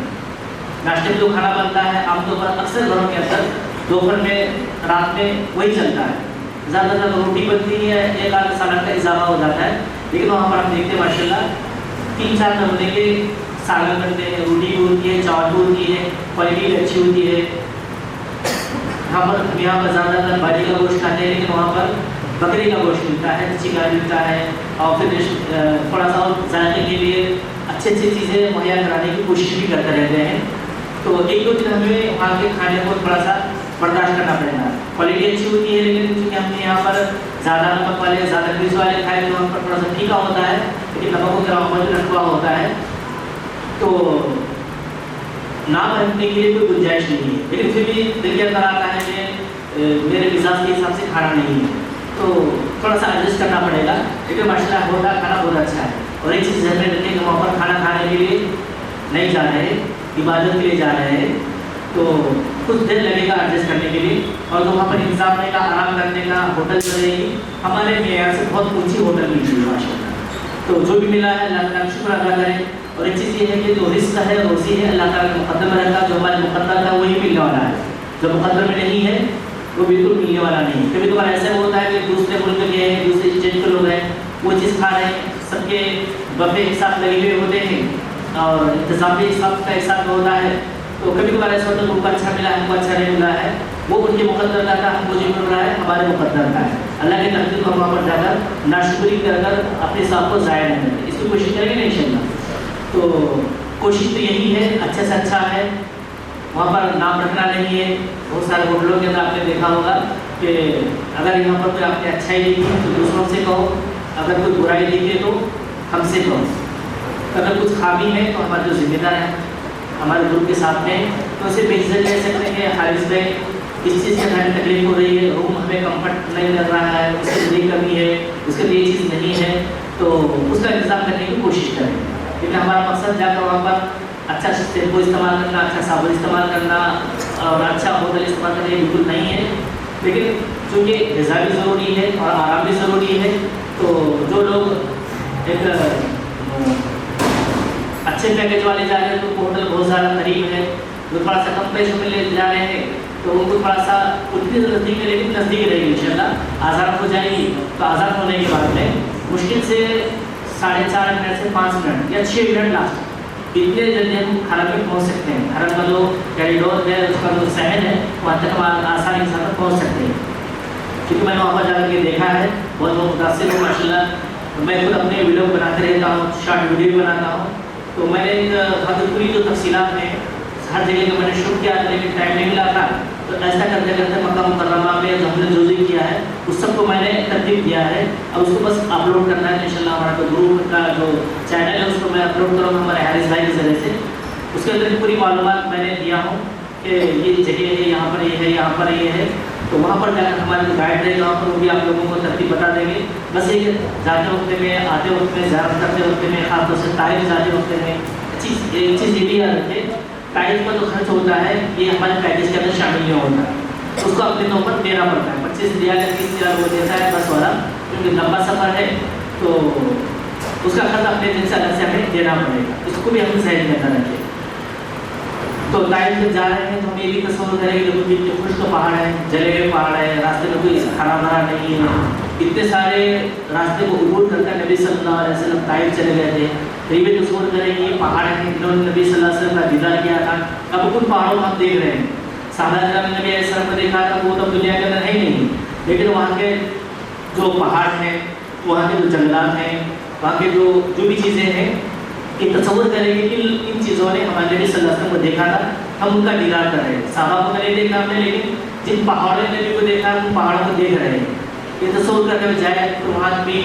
ناشتے میں جو کھانا بنتا ہے عام طور پر اکثر گھروں کے اندر دوپہر میں رات میں وہی چلتا ہے. زیادہ سے زیادہ روٹی بنتی ہے, 1 آدھ سالن کا اضافہ ہو جاتا ہے. لیکن وہاں پر ہم دیکھتے ہیں ماشاء اللہ 3-4 نمونے کے سالن بنتے ہیں, روٹی بھی ہوتی ہے, چاول بھی ہوتی ہے, کوالٹی بھی اچھی ہوتی ہے. یہاں پر زیادہ تر باجی کا گوشت کھاتے ہیں, لیکن وہاں پر بکری کا گوشت ملتا ہے, چکن ملتا ہے, اور پھر تھوڑا سا ذائقے کے لیے اچھی چیزیں مہیا کرانے کی کوشش بھی کرتے رہتے ہیں. تو 1-2 دن ہمیں وہاں کے کھانے کو تھوڑا سا برداشت کرنا پڑے گا. کوالٹی اچھی ہوتی ہے, لیکن چونکہ ہم نے یہاں پر زیادہ نمک والے, زیادہ مرچ والے کھائے تو وہاں پر تھوڑا سا ٹھیکا ہوتا ہے, لیکن نمک وغیرہ وہاں پر رکھا ہوتا ہے. تو نام رکھنے کے لیے کوئی گنجائش نہیں ہے, لیکن پھر بھی دل کے اندر آتا ہے کہ میرے مزاج کے حساب سے کھانا نہیں ہے, تو تھوڑا سا ایڈجسٹ کرنا پڑے گا. لیکن ماشاء اللہ ہوتا کھانا بہت اچھا ہے. اور ایک چیز ذہن میں رکھیں کہ وہاں پر کھانا کھانے کے لیے نہیں جا رہے, عبادت کے لیے جا رہے ہیں, تو کچھ دیر لگے گا ایڈجسٹ کرنے کے لیے. اور جو وہاں پر انتظام رہے گا, آرام کرنے کا, ہوٹل جو رہے گی ہمارے معیار سے بہت اونچی ہوٹل مل رہی ہے ماشاء اللہ. تو جو بھی ملا ہے اللہ تعالیٰ کا شکر ادا کریں. اور ایک چیز یہ ہے کہ جو رزق ہے, روزی ہے, اللہ تعالیٰ کے مقدر میں رکھا. جو ہمارے مقدر کا وہی ملنے والا ہے, جو مقدر میں نہیں ہے وہ بالکل ملنے والا نہیں. کبھی کبھار ایسا ہوتا ہے کہ دوسرے ملک کے ہیں, دوسرے اسٹیٹ کے لوگ ہیں, وہ چیز کھا رہے ہیں, سب کے بفے ایک ساتھ لگے ہوئے ہوتے ہیں, اور انتظام بھی سب کا ایک ساتھ ہوتا ہے. تو کبھی کبھار ایسا ہوتا ہے ان کو اچھا ملا ہے, ہم کو اچھا نہیں ملا ہے. وہ ان کے مقدر کا تھا, ہم کو جو مل رہا ہے ہمارے مقدر کا ہے. اللہ کے تقدیر کو وہاں پر جا کر ناشکری کر کر اپنے ساتھ کو ضائع نہیں کریں. اس کی کوشش کریں گے نا انشاءاللہ. تو کوشش تو یہی ہے, اچھے سے اچھا ہے. وہاں پر نام رکھنا نہیں ہے. بہت سارے ہوٹلوں کے اندر آپ نے دیکھا ہوگا کہ اگر یہاں پر کوئی آپ نے اچھائی دیکھی تو دوسروں سے کہو, اگر کوئی برائی دیکھے تو ہم سے کہو. اگر کچھ خامی ہے تو ہمارے جو ذمہ دار ہیں ہمارے گروپ کے ساتھ میں, تو اسے بے عزت کہہ سکتے ہیں کہ حارث بھائی کس چیز کی ہمیں تکلیف ہو رہی ہے، روم ہمیں کمفرٹ نہیں مل رہا ہے، اس کے لیے کمی ہے، اس کے لیے یہ چیز نہیں ہے، تو اس کا انتظام کرنے کی کوشش کریں، کیونکہ ہمارا مقصد جا کر وہاں پر اچھا شیمپو استعمال کرنا، اچھا صابن استعمال کرنا اور اچھا ہوٹل استعمال کرنا یہ بالکل نہیں ہے، لیکن چونکہ غذا بھی ضروری ہے اور آرام بھی ضروری ہے، تو جو لوگ ایک اچھے پیکیج والے جا رہے ہیں تو ہوٹل بہت زیادہ قریب ہے، جو تھوڑا سا کم پیسوں میں لے جا رہے ہیں تو ان کو تھوڑا سا اتنی نزدیک ہے لیکن نزدیک رہے گی انشاءاللہ، آزاد ہو جائے گی تو آزاد ہونے کے بعد میں مشکل سے 4.5 منٹ سے 5 منٹ یا 6 منٹ لاسٹ اتنے جلدی ہم حرم میں پہنچ سکتے ہیں۔ حرم کا جو کیریڈور ہے، اس کا جو شہر ہے وہاں تک ہم آسانی کے ساتھ پہنچ سکتے ہیں، کیونکہ میں نے وہاں پر جا کے دیکھا ہے، بہت متاثر ہوں ماشاء اللہ۔ میں خود اپنے ویڈیو بناتے رہتا ہوں، شارٹ ویڈیو بھی بناتا ہوں، تو میں نے پوری جو تفصیلات ہیں ہر جگہ کا میں نے شوٹ کیا تھا لیکن ٹائم نہیں ملا تھا، تو ایسا کرتے کرتے مکہ مکرمہ میں جو ہم نے جو بھی کیا ہے اس سب کو میں نے ترتیب دیا ہے، اب اس کو بس اپلوڈ کرنا ہے انشاءاللہ۔ ہمارا جو گروپ کا جو چینل ہے اس کو میں اپلوڈ کروں گا ہمارے حارث بھائی کے ذریعے سے، اس کے اندر پوری معلومات میں نے دیا ہوں کہ یہ جگہ ہے، یہاں پر یہ ہے، یہاں پر یہ ہے، تو وہاں پر جا کر ہمارے جو گائیڈ رہے گا وہاں پر وہ بھی آپ لوگوں کو ترتیب بتا دیں گے۔ بس ایک جاتے وقت میں، آتے وقت میں، زیارت کرتے وقت میں، خاص طور سے طائف جاتے وقت میں ایک چیز یہ بھی یاد رکھے، طائف کا جو خرچ ہوتا ہے یہ ہمارے پیکیج کے اندر شامل نہیں ہوتا، اس کو اپنے طور پر دینا پڑتا ہے، 25 ریال یا 30 ریال وہ دیتا ہے بس والا، کیونکہ لمبا سفر ہے تو اس کا خرچ اپنے دن سے الگ سے ہمیں دینا پڑے گا، اس کو بھی ہم ذہن میں رکھیں۔ تو طائف جب جا رہے ہیں تو ہم یہ بھی تصور کریں کہ دیکھو خشک پہاڑ ہے، جلے ہوئے پہاڑ ہے، راستے میں کوئی ہرا بھرا نہیں ہے، اتنے سارے راستے کو عبور کر کر نبی صلی اللہ علیہ وسلم طائف چلے گئے تھے، تو یہ بھی تصور کریں کہ یہ پہاڑ ہیں، انہوں نے نبی صلی اللہ علیہ وسلم کا دیدار کیا تھا، اب ان پہاڑوں کو ہم دیکھ رہے ہیں، صحابہ کرام نے نبی علیہ السلام کو دیکھا تھا، وہ تو دنیا کے اندر ہے ہی نہیں، لیکن وہاں کے جو پہاڑ ہیں، وہاں کے جو جنگلات ہیں، وہاں کے جو بھی چیزیں ہیں، یہ تصور کریں گے کہ ان چیزوں نے ہمارے نبی صلی اللہ علیہ وسلم کو دیکھا تھا، ہم ان کا دیدار کر رہے ہیں، صحابہ کو نہیں دیکھا ہم نے، لیکن جن پہاڑوں نے نبی کو دیکھا ان پہاڑوں کو دیکھ رہے ہیں، یہ تصور کر کے جائے تو وہاں بھی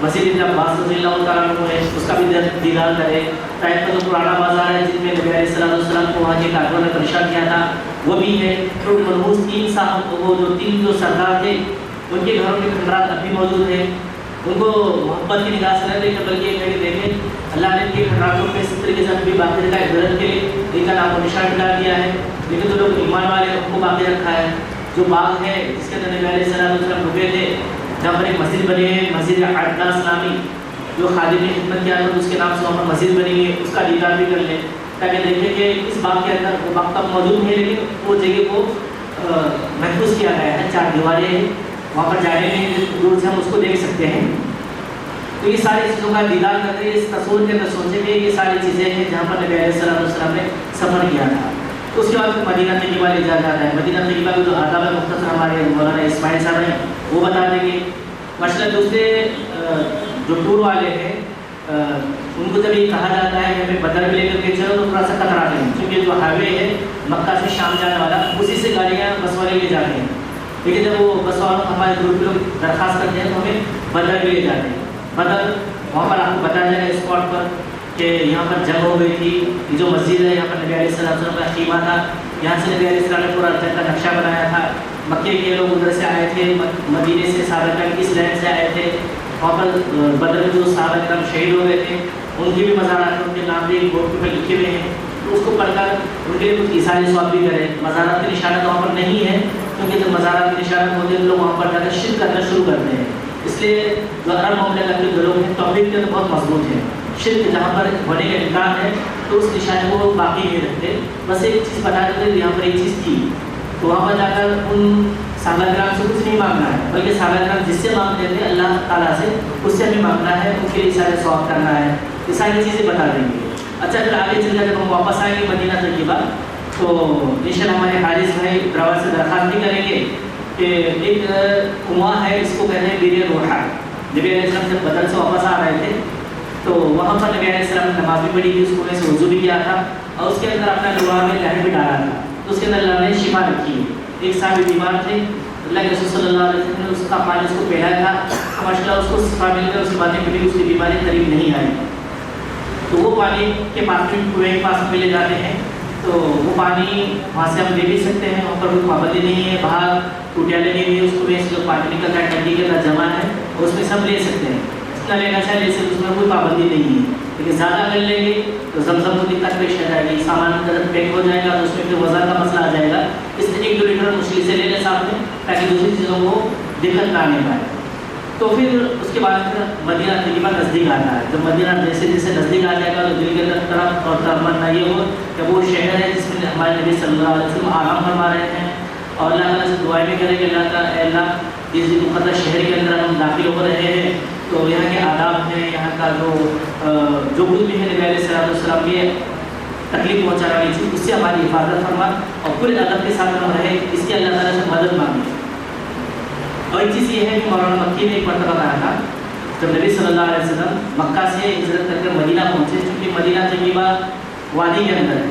مسجد ابن عباس رضی اللہ تعالیٰ عنہ ہے، اس کا بھی دیدار کرے، طائف کا جو پرانا بازار ہے جس میں نبی علیہ السلام کو وہاں کے کافروں نے پریشان کیا تھا وہ بھی ہے، تو مرموز 3 صاحب وہ جو 3 جو سردار تھے ان کے گھروں کے کھنڈرات اب بھی موجود ہیں، ان کو محبت کی نگاہ سے نہ دیکھیں بلکہ یہ کہ دیکھیں اللہ نے ان کے کھنڈراتوں پہ اس طریقے سے بھی باقی رکھا ہے، عبرت کے لیے ان کا نام و نشان مٹا دیا ہے، لیکن جو لوگ ایمان والے ہیں ان کو باقی رکھا ہے۔ جو باغ ہے جس کے اندر نبی علیہ السلام رکے تھے، جہاں پر ایک مسجد بنی ہے، مسجد عدنان اسلامی، جو خادم نے خدمت کیا تھا اس کے نام سے وہاں پر مسجد بنی ہے، اس کا دیدار بھی کر لیں تاکہ دیکھیں کہ اس باغ کے اندر وہ باغ تب موجود ہے لیکن وہ جگہ کو محفوظ کیا گیا ہے، 4 دیواریں ہیں، وہاں پر جانے میں دور سے ہم اس کو دیکھ سکتے ہیں، تو یہ ساری چیزوں کا دیدار کرتے ہیں، اس تصور کے اندر سوچیں کہ یہ ساری چیزیں ہیں جہاں پر نبی علیہ السلام نے سفر کیا تھا۔ تو اس کے بعد مدینہ طیبہ لے جایا جاتا ہے، مدینہ طیبہ کے جو آداب مختصر ہمارے مولانا اسماعیل صاحب ہیں وہ بتا دیں گے۔ مثلاً دوسرے جو ٹور والے ہیں ان کو جب یہ کہا جاتا ہے کہ ہمیں بدر میں لے کر کے چلو تو تھوڑا سا کتراتے ہیں، کیونکہ جو ہائی وے ہے مکہ سے شام جانے والا اسی سے گاڑیاں بس والے لے جاتے ہیں، لیکن جب وہ بس والوں ہمارے گروپ لوگ درخواست کرتے ہیں تو ہمیں بدر بھی لے جاتے ہیں۔ بدر وہاں پر آپ کو بتایا جائے گا اسپاٹ پر کہ یہاں پر جنگ ہو گئی تھی، یہ جو مسجد ہے یہاں پر نبی علیہ السلام کا خیمہ تھا، یہاں سے نبی علیہ السلام نے پورا جنگ کا نقشہ بنایا تھا، مکے کے لوگ ادھر سے آئے تھے، مدینے سے صحابہ کرام اس لینڈ سے آئے تھے، وہاں پر بدر میں جو صحابہ کرام شہید ہو گئے تھے ان کی بھی مزارات ان کے نام بھی ایک بورڈ پہ لکھے ہوئے ہیں، تو اس کو پڑھ کر ان کے لیے کچھ عیسائی ثواب بھی کریں۔ مزارات کے نشانات وہاں پر نہیں ہے کیونکہ جب مزارات کے نشانات ہوتے ہیں تو لوگ وہاں پر جا کر شرک کرنا شروع کرتے ہیں، اس لیے جو عرب مملکت کے لوگ ہیں توحید کے اندر بہت مضبوط ہیں، شرک جہاں پر ہونے کا امکان ہے تو اس نشانے کو باقی نہیں رکھتے، بس ایک چیز بتا دیتے یہاں پر ایک چیز تھی، تو وہاں پر جا کر ان صحابہ کرام سے کچھ نہیں مانگنا ہے بلکہ صحابہ کرام جس سے مانگتے تھے اللہ تعالیٰ سے اس سے ہمیں مانگنا ہے، ان کے لیے سارے ثواب کرنا ہے، یہ ساری چیزیں بتا دیں گے۔ اچھا پھر آگے چل کر جب ہم واپس آئیں گے مدینہ طیبہ تو انشاءاللہ ہمارے حارث بھائی براور سے درخواست بھی کریں گے کہ ایک کنواں ہے اس کو کہتے ہیں بیر روحا، نبی علیہ السلام جب بدر سے واپس آ رہے تھے تو وہاں پر نبی علیہ السلام نے نماز بھی پڑھی تھی، اس کنویں سے وضو بھی کیا تھا اور اس کے اندر اپنا لوہا میں لہر بھی ڈالا تھا، تو اس کے اندر اللہ نے شفا رکھی ہے۔ ایک صحابی بیمار تھے، اللہ کے رسول صلی اللہ علیہ وسلم نے اس کا پانی اس کو پہلایا تھا، ماشاء اللہ اس کو شفا مل کر اس کی باتیں کبھی اس کی بیماری قریب نہیں آئی، تو وہ پانی کے پاس میں کنویں کے پاس میں لے جاتے ہیں تو تو وہ پانی وہاں سے ہم لے بھی سکتے ہیں، وہاں پر کوئی پابندی نہیں ہے، باہر ٹوٹیاں لگی ہوئی ہے، اس کو بیچ جو پانی نکلتا ہے ٹنکی کے اندر جمع ہے اس میں سب لے سکتے ہیں، اتنا لینا چاہے لے سکتے، اس میں کوئی پابندی نہیں ہے، لیکن زیادہ اگر لیں گے تو زمزم کو دقت پیش آ جائے گی، سامان غلط پیک ہو جائے گا تو اس میں پھر وزن کا مسئلہ آ جائے گا، اس لیے 1-2 لیٹر مشکل سے لے لیں ساتھ میں تاکہ دوسری چیزوں کو دقت نہ آنے پائے۔ تو پھر اس کے بعد پھر مدینہ طیبہ نزدیک آتا ہے، جب مدینہ جیسے جیسے نزدیک آ جائے گا تو دل کے اندر طرف اور تمنا یہ ہو کہ وہ شہر ہے جس میں ہمارے نبی صلی اللہ علیہ وسلم آرام فرما رہے ہیں، اور اللہ تعالیٰ سے دعائیں بھی کریں کہ اللہ کا اے اللہ اس مقدس شہر کے اندر ہم داخل ہو رہے ہیں، تو یہاں کے آداب ہیں، یہاں کا جو کچھ بھی ہے نبی علیہ السلام کی تکلیف پہنچانا نہیں چاہیے، اس سے ہماری حفاظت فرما اور پورے ادب کے ساتھ ہم رہے، اس کی اللہ تعالیٰ سے مدد مانگے۔ اور ایک چیز یہ ہے کہ مولانا مکی نے ایک مرتبہ کہا تھا جب نبی صلی اللہ علیہ وسلم مکہ سے ہجرت کر کے مدینہ پہنچے، کیونکہ مدینہ طیبہ وادی کے اندر ہے،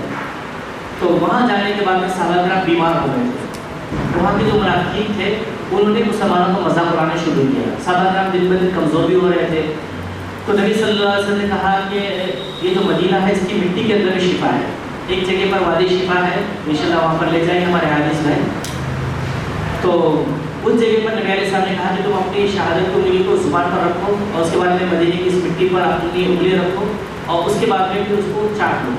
تو وہاں جانے کے بعد میں صحابہ کرام بیمار ہو گئے تھے، وہاں کے جو منافقین تھے انہوں نے مسلمانوں کو مذاق اڑانا شروع کیا، صحابہ کرام دن بدن کمزور بھی ہو رہے تھے، تو نبی صلی اللہ علیہ وسلم نے کہا کہ یہ جو مدینہ ہے اس کی مٹی کے اندر بھی شفا ہے، ایک جگہ پر وادی شفا ہے، انشاءاللہ وہاں پر لے جائیں گے ہمارے حدیث میں، تو اس جگہ پر نبی علیہ السلام نے کہا کہ تم اپنی شہادت کو انگلی کو زبان پر رکھو اور اس کے بعد میں مدینے کی اس مٹی پر اپنی انگلی رکھو اور اس کے بعد میں پھر اس کو چاٹ لو،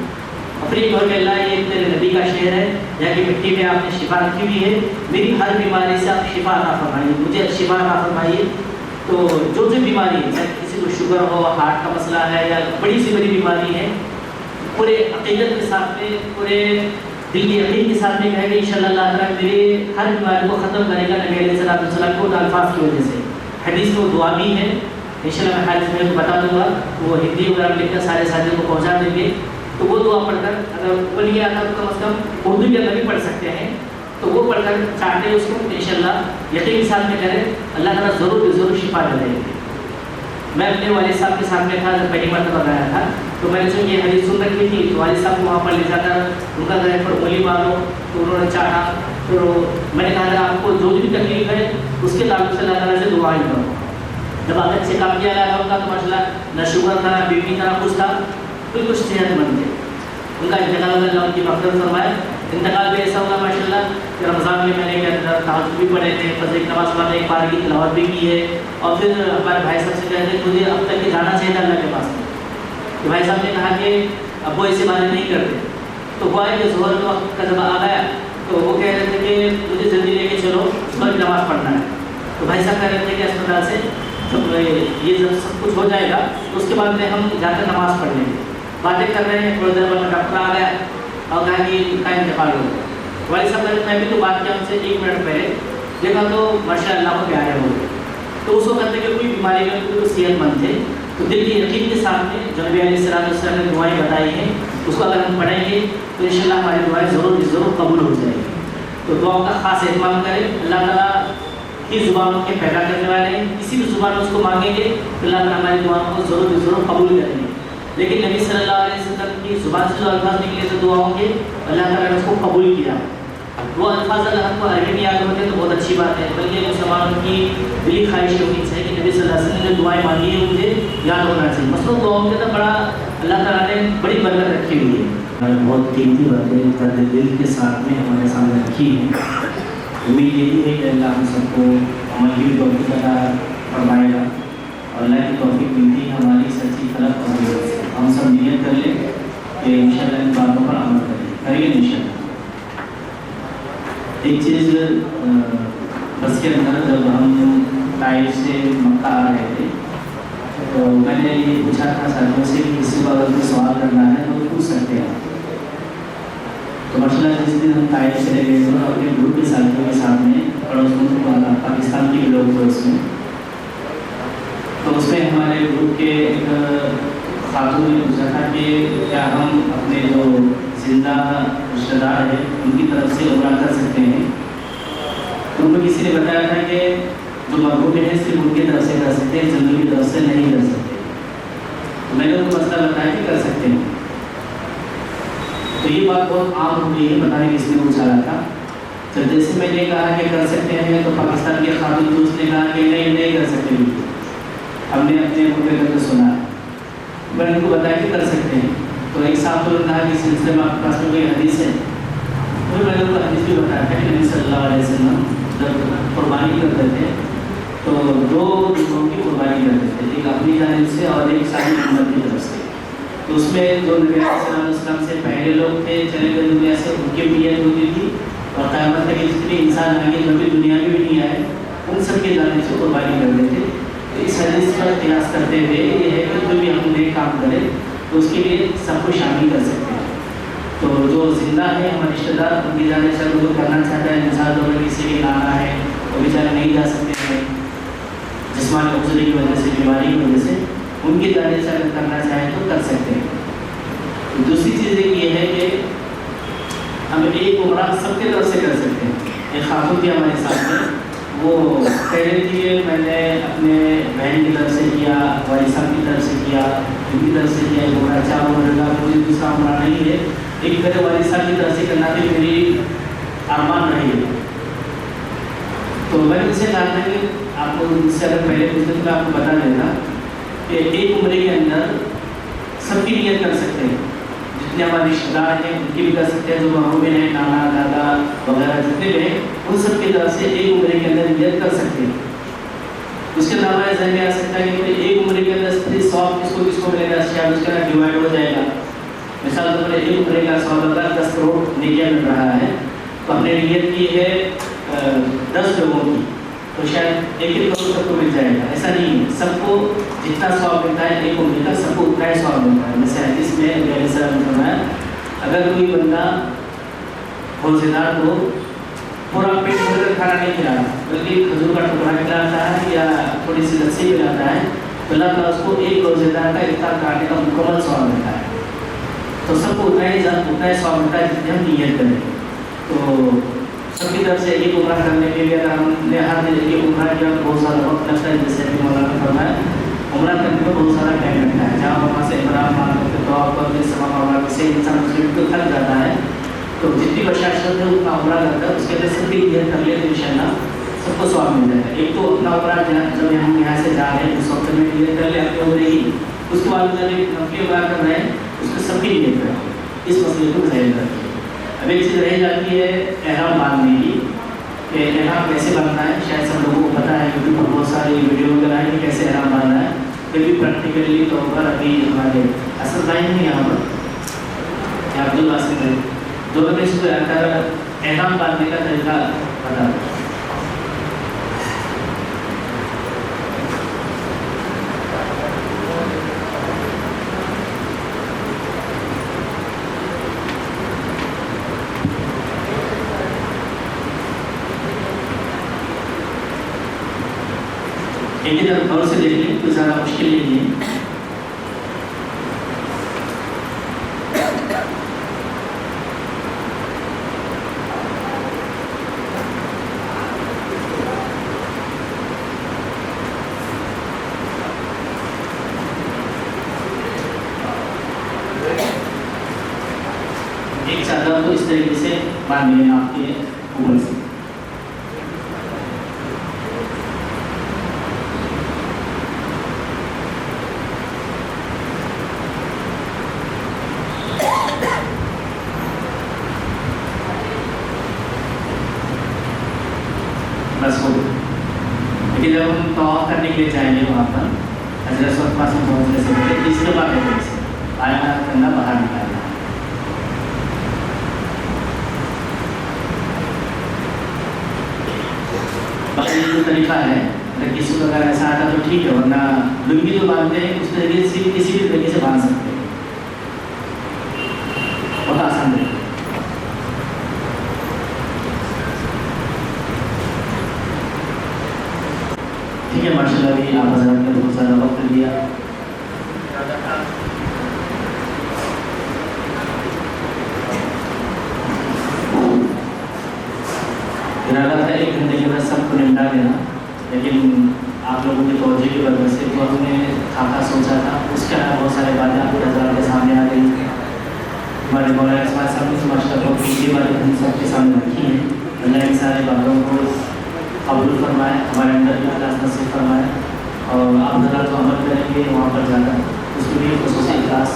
اور پھر یہ کہو کہ اللہ یہ تیرے نبی کا شہر ہے، یہاں کی مٹی میں آپ نے شفا رکھی ہوئی ہے، میری ہر بیماری سے آپ شفا عطا فرمائیے، مجھے شفا عطا فرمائیے۔ تو جو بیماری ہے، چاہے کسی کو شوگر ہو، ہارٹ کا مسئلہ ہے یا بڑی سی بڑی بیماری ہے، پورے عقیدت کے ساتھ میں، پورے دل کے یقین کے ساتھ میں کہے کہ انشاءاللہ اللہ تعالیٰ میرے ہر بیماری کو ختم کرے گا نبی علیہ السلام کو الفاظ کی وجہ سے۔ حدیث میں وہ دعا بھی ہے، انشاءاللہ میں حدیث میں بتا دوں گا، وہ ہندی وغیرہ میں لکھ کر سارے ساتھیوں کو پہنچا دیں گے، تو وہ دعا پڑھ کر اگر اوپر نہیں آتا تو کم از کم اردو کے اندر بھی پڑھ سکتے ہیں، تو وہ پڑھ کر چاہتے اس کو انشاءاللہ یقین کے ساتھ میں کریں، اللہ تعالیٰ ضرور شفا دے گا۔ میں اپنے والد صاحب کے ساتھ میں تھا جب پہلی مرتبہ گیا تھا، تو میں نے چونکہ یہ حدیث سن رکھی تھی تو والد صاحب کو وہاں پر لے جا کر ان کا گھر پر انگلی مارو، تو انہوں نے چاہا، تو میں نے کہا کہ آپ کو جو بھی تکلیف ہے اس کے تعلق سے اللہ تعالیٰ سے دعائیں کرو۔ جب آگے سے کام کیا گیا ہوگا تو ماشاء اللہ نہ شوگر تھا نہ بی پی تھا نہ کچھ تھا، بالکل صحت مند تھے۔ ان کا انتقال ہوگا، اللہ ان کی مغفرت فرمائے۔ انتقال بھی ایسا ہوگا ماشاء اللہ کہ رمضان میں میں نے تہجد بھی پڑھے تھے، فجر کی نماز پڑھا، ایک بار کی تلاوت بھی کی ہے، اور پھر ہمارے بھائی صاحب سے کہتے ہیں مجھے اب تک کہ جانا چاہیے تھا اللہ کے پاس، تو بھائی صاحب نے کہا کہ اب وہ ایسے باتیں نہیں کرتے، تو ہوا ہے کہ ظہر کا وقت کا جب آ گیا تو وہ کہہ رہے تھے کہ مجھے جلدی لے کے چلو ظہر کی نماز پڑھنا ہے، تو بھائی صاحب کہہ رہے تھے کہ اسپتال سے جب سب کچھ ہو جائے گا تو اس کے بعد میں ہم جا کر نماز پڑھ لیں گے۔ باتیں کر رہے ہیں، تھوڑی دیر بعد ڈاکٹر آ گیا اور کہا کہ ان کا انتقال ہو گیا۔ والد صاحب نے میں بھی تو بات کیا ان سے 1 منٹ پہلے، دیکھا تو ماشاء اللہ کو پیارے ہو گئے، تو اس وقت کہ کوئی بیماری میں کوئی صحت مند تھے، تو دل کی یقین کے ساتھ میں جو نبی علیہ السلام نے دعائیں بتائی ہیں اس کو اگر ہم پڑھیں گے تو انشاءاللہ ہماری دعائیں ضرور قبول ہو جائیں گی۔ تو دعاؤں کا خاص اہتمام کریں، اللہ تعالیٰ کی زبانوں کے پیدا کرنے والے ہیں، کسی بھی زبان میں اس کو مانگیں گے تو اللہ تعالیٰ ہماری دعاؤں کو ضرور قبول کریں گے۔ لیکن نبی صلی اللہ علیہ وسلم کی زبان سے جو الفاظ نکلے تھے دعاؤں کے، اللہ تعالیٰ نے اس کو قبول کیا۔ وہ الفاظ اگر ہم کو عربی میں یاد ہوتے ہیں تو بہت اچھی بات ہے، بلکہ مسلمانوں کی دلی خواہش ہونی چاہیے کہ نبی صلی اللہ علیہ وسلم نے دعائیں مانگی ہیں مجھے یاد ہونا چاہیے۔ مثلاً دعاؤں کے اندر بڑا اللہ تعالیٰ نے بڑی برکت رکھی ہوئی ہے، بہت قیمتی باتیں درد دل کے ساتھ میں ہمارے سامنے رکھی ہیں۔ امید یہی ہے کہ اللہ ہم سب کو عمل کی توفیق عطا فرمائے گا، اور اللہ کی توفیق ملتی ہے ہماری سچی طرف اور ہم سب نیت کر لیں کہ انشاءاللہ ان باتوں پر عمل کریں گے انشاءاللہ۔ ایک چیز بس کے اندر جب ہم طائف سے مکہ آ رہے تھے تو میں نے یہ پوچھا تھا ساتھیوں سے کہ کسی کو اگر کوئی سوال کرنا ہے تو پوچھ سکتے ہیں، تو ماشاء اللہ جس دن ہم طائف چلے گئے تھے اپنے گروپ کے ساتھیوں کے ساتھ میں پڑوس میں پاکستان کے لوگ تھے اس میں، تو اس میں ہمارے گروپ کے ایک خاتون نے پوچھا تھا کہ کیا ہم اپنے جو زندہ رشتہ دار ہیں ان کی طرف سے عمرہ کر سکتے ہیں، تو ان میں کسی نے بتایا تھا کہ جو مرغوب ہیں صرف ان کی طرف سے کر سکتے ہیں، زندگی کی طرف سے نہیں کر سکتے، تو میں نے ان کو مسئلہ بتایا کہ کر سکتے ہیں، تو یہ بات بہت عام ہو گئی ہے، پتہ نہیں کس نے پوچھا رہا تھا، تو جیسے میں نے کہا کہ کر سکتے ہیں تو پاکستان کے خاتون دوست نے کہا کہ نہیں کر سکتے، ہم نے اپنے منہ پہ کر کے سنا، میں نے ان کو بتایا کہ کر سکتے ہیں، تو تو ایک صاحب نے کہا کہ سلسلے میں آپ کے پاس میں کوئی حدیث ہے؟ تو میں نے ان کو حدیث بھی بتایا تھا کہ نبی صلی اللہ علیہ وسلم جب قربانی کرتے تھے تو 2 لوگوں کی قربانی کرتے تھے، ایک اپنی جانب سے اور ایک ساری امت کی طرف سے. تو اس میں جو نبی علیہ السلام سے پہلے لوگ تھے چلے گئے دنیا سے، ان کی نیت ہوتی تھی، اور قیامت تک جتنے انسان آگے جو بھی دنیا میں بھی نہیں آئے ان سب کی جانب سے قربانی کرتے تھے. تو اس حدیث پر قیاس کرتے ہوئے یہ ہے کہ جو بھی ہم نئے کام کرے تو اس کے لیے سب کو شامل کر سکتے ہیں. تو جو زندہ ہے ہمارے رشتہ دار ان کی جانب سے جو کرنا چاہتا ہے، مثال طور پر کسی کے لانا ہے وہ بیچارے نہیں جا سکتے ہیں جسمانی عذر کی وجہ سے، بیماری کی وجہ سے، ان کی جانب سے اگر کرنا چاہیں تو کر سکتے ہیں. دوسری چیز یہ ہے کہ ہم ایک عمرہ سب کی طرف سے کر سکتے ہیں. ایک خاتون تھی ہمارے ساتھ میں، وہ کہہ رہی تھی میں نے اپنے بہن کی طرف سے کیا، والد صاحب کی طرف سے کیا، ان کی طرف سے کیا، ایک عمرہ اچھا عمرہ، مجھے دوسرا عمرہ نہیں ہے، ایک میرے والد صاحب کی طرف سے کرنا تھی، میری ارمان نہیں ہے. تو میں نے ان سے کہا تھا کہ آپ کو اس سے اگر پہلے پوچھتے تو میں آپ کو بتا دیتا کہ ایک عمرے کے اندر سب کی نیت کر سکتے ہیں، جتنے ہمارے رشتہ دار ہیں ان کی بھی کر سکتے ہیں، جو محروم ہیں نانا دادا وغیرہ جتنے بھی ہیں ان سب کی طرف سے ایک عمرے کے اندر نیت کر سکتے ہیں. اس کے علاوہ ذہن میں آ سکتا ہے کہ ایک عمرے کے اندر 100 کس کو ملے گا، شاید اس کا ڈیوائڈ ہو جائے گا. مثال طور پر ایک عمرے کا 100 کا 10 کروڑ نیکیاں مل رہا ہے، تو ہم نے نیت کی ہے 10 لوگوں کی، تو شاید 1 کروڑ سب کو مل جائے گا. ایسا نہیں ہے، سب کو جتنا ثواب ملتا ہے ایک عمرے کا سب کو اتنا ہی ثواب ملتا ہے. جیسے حدیث میں نبی علیہ السلام نے فرمایا اگر کوئی بندہ روزے دار کو پورا پیٹ بھر کر کھانا نہیں کھلاتا بلکہ کھجور کا ٹکڑا کھلاتا ہے یا تھوڑی سی لسی پلاتا ہے تو اللہ تعالیٰ اس کو ایک روزے دار کا افطار کاٹنے کا مکمل ثواب ملتا ہے. تو سب کو اتنا ہی ثواب ملتا ہے جتنے ہم نیت کریں. تو سب کی طرف سے ایک عمرہ کرنے کے لیے اگر ہم نے ہر دن ایک عمرہ کیا بہت زیادہ وقت لگتا ہے، جیسے کہ مولانا نے فرمایا عمرہ کرنے میں بہت سارا ٹائم لگتا ہے. جہاں وہاں سے عمرہ مانگ کے دعا پر سما مانگا سے انسان مسلم کو تھک جاتا ہے، تو جتنی بشاشت ہے اتنا عمرہ کرتا ہے، اس کے اندر سب کی نیت کر لے تو انشاءاللہ سب کو ثواب مل جائے گا. ایک تو اپنا عمرہ جب ہم یہاں سے جا رہے ہیں اس وقت میں نیت کر لے اپنے عمرے کی، اس کے بعد جب اپنی عمرہ کر رہے ہیں اس کو سب کی نیت کریں. اس مسئلے کو ذہن رکھیے. اب ایک چیز رہ جاتی ہے احرام باندھنے کی، کہ احرام کیسے باندھنا ہے. شاید سب لوگوں کو پتہ ہے، یوٹیوب پر بہت ساری ویڈیو وغیرہ ہیں کہ کیسے احرام باندھنا ہے، پھر بھی پریکٹیکلی طور پر ابھی ہمارے اصل بھائی ہیں یہاں پر یا عبد الباسط ہے، دونوں میں اس کو احرام باندھنے کا طریقہ بتا دیں. ایک ہی طرف غور سے دیکھ لیں، کوئی زیادہ مشکل نہیں ہے. ایک چادر کو اس طریقے سے باندھ لیں آپ کے اوپر سے. بس ہو گیا. لیکن جب ہم طواف کرنے کے لیے جائیں گے وہاں پر حضرت اسود پاس میں پہنچنے سے پہلے تیسرے بار سے آیا کرنا باہر نکالنا. باقی یہ جو طریقہ ہے اگر کسی کو اگر ایسا آتا تو ٹھیک ہے، ورنہ لنگی جو باندھتے ہیں اس طریقے سے کسی بھی طریقے سے باندھ سکتے ہیں. بہت آسان ہے. ٹھیک ہے، ماشاء اللہ بھی آپ حضرات نے بہت زیادہ وقت دیا. ارادہ تھا 1 گھنٹے کے اندر سب کو نمٹا دینا، لیکن آپ لوگوں کی توجہ کی وجہ سے جو ہم نے کھاتا سوچا تھا اس کے علاوہ بہت سارے باتیں آپ کے حضرات کے سامنے آ گئی. ہمارے مولانا اسماعیل صاحب نے ماشاء اللہ پچھلی بار ہم سب کے سامنے رکھی ہیں. اللہ ان سارے باتوں کو قبول فرمائے، ہمارے اندر بھی اخلاص نصیب فرمائے، اور آپ حضرات کو عمل کریں گے وہاں پر جانا اس میں بھی خصوصی اخلاص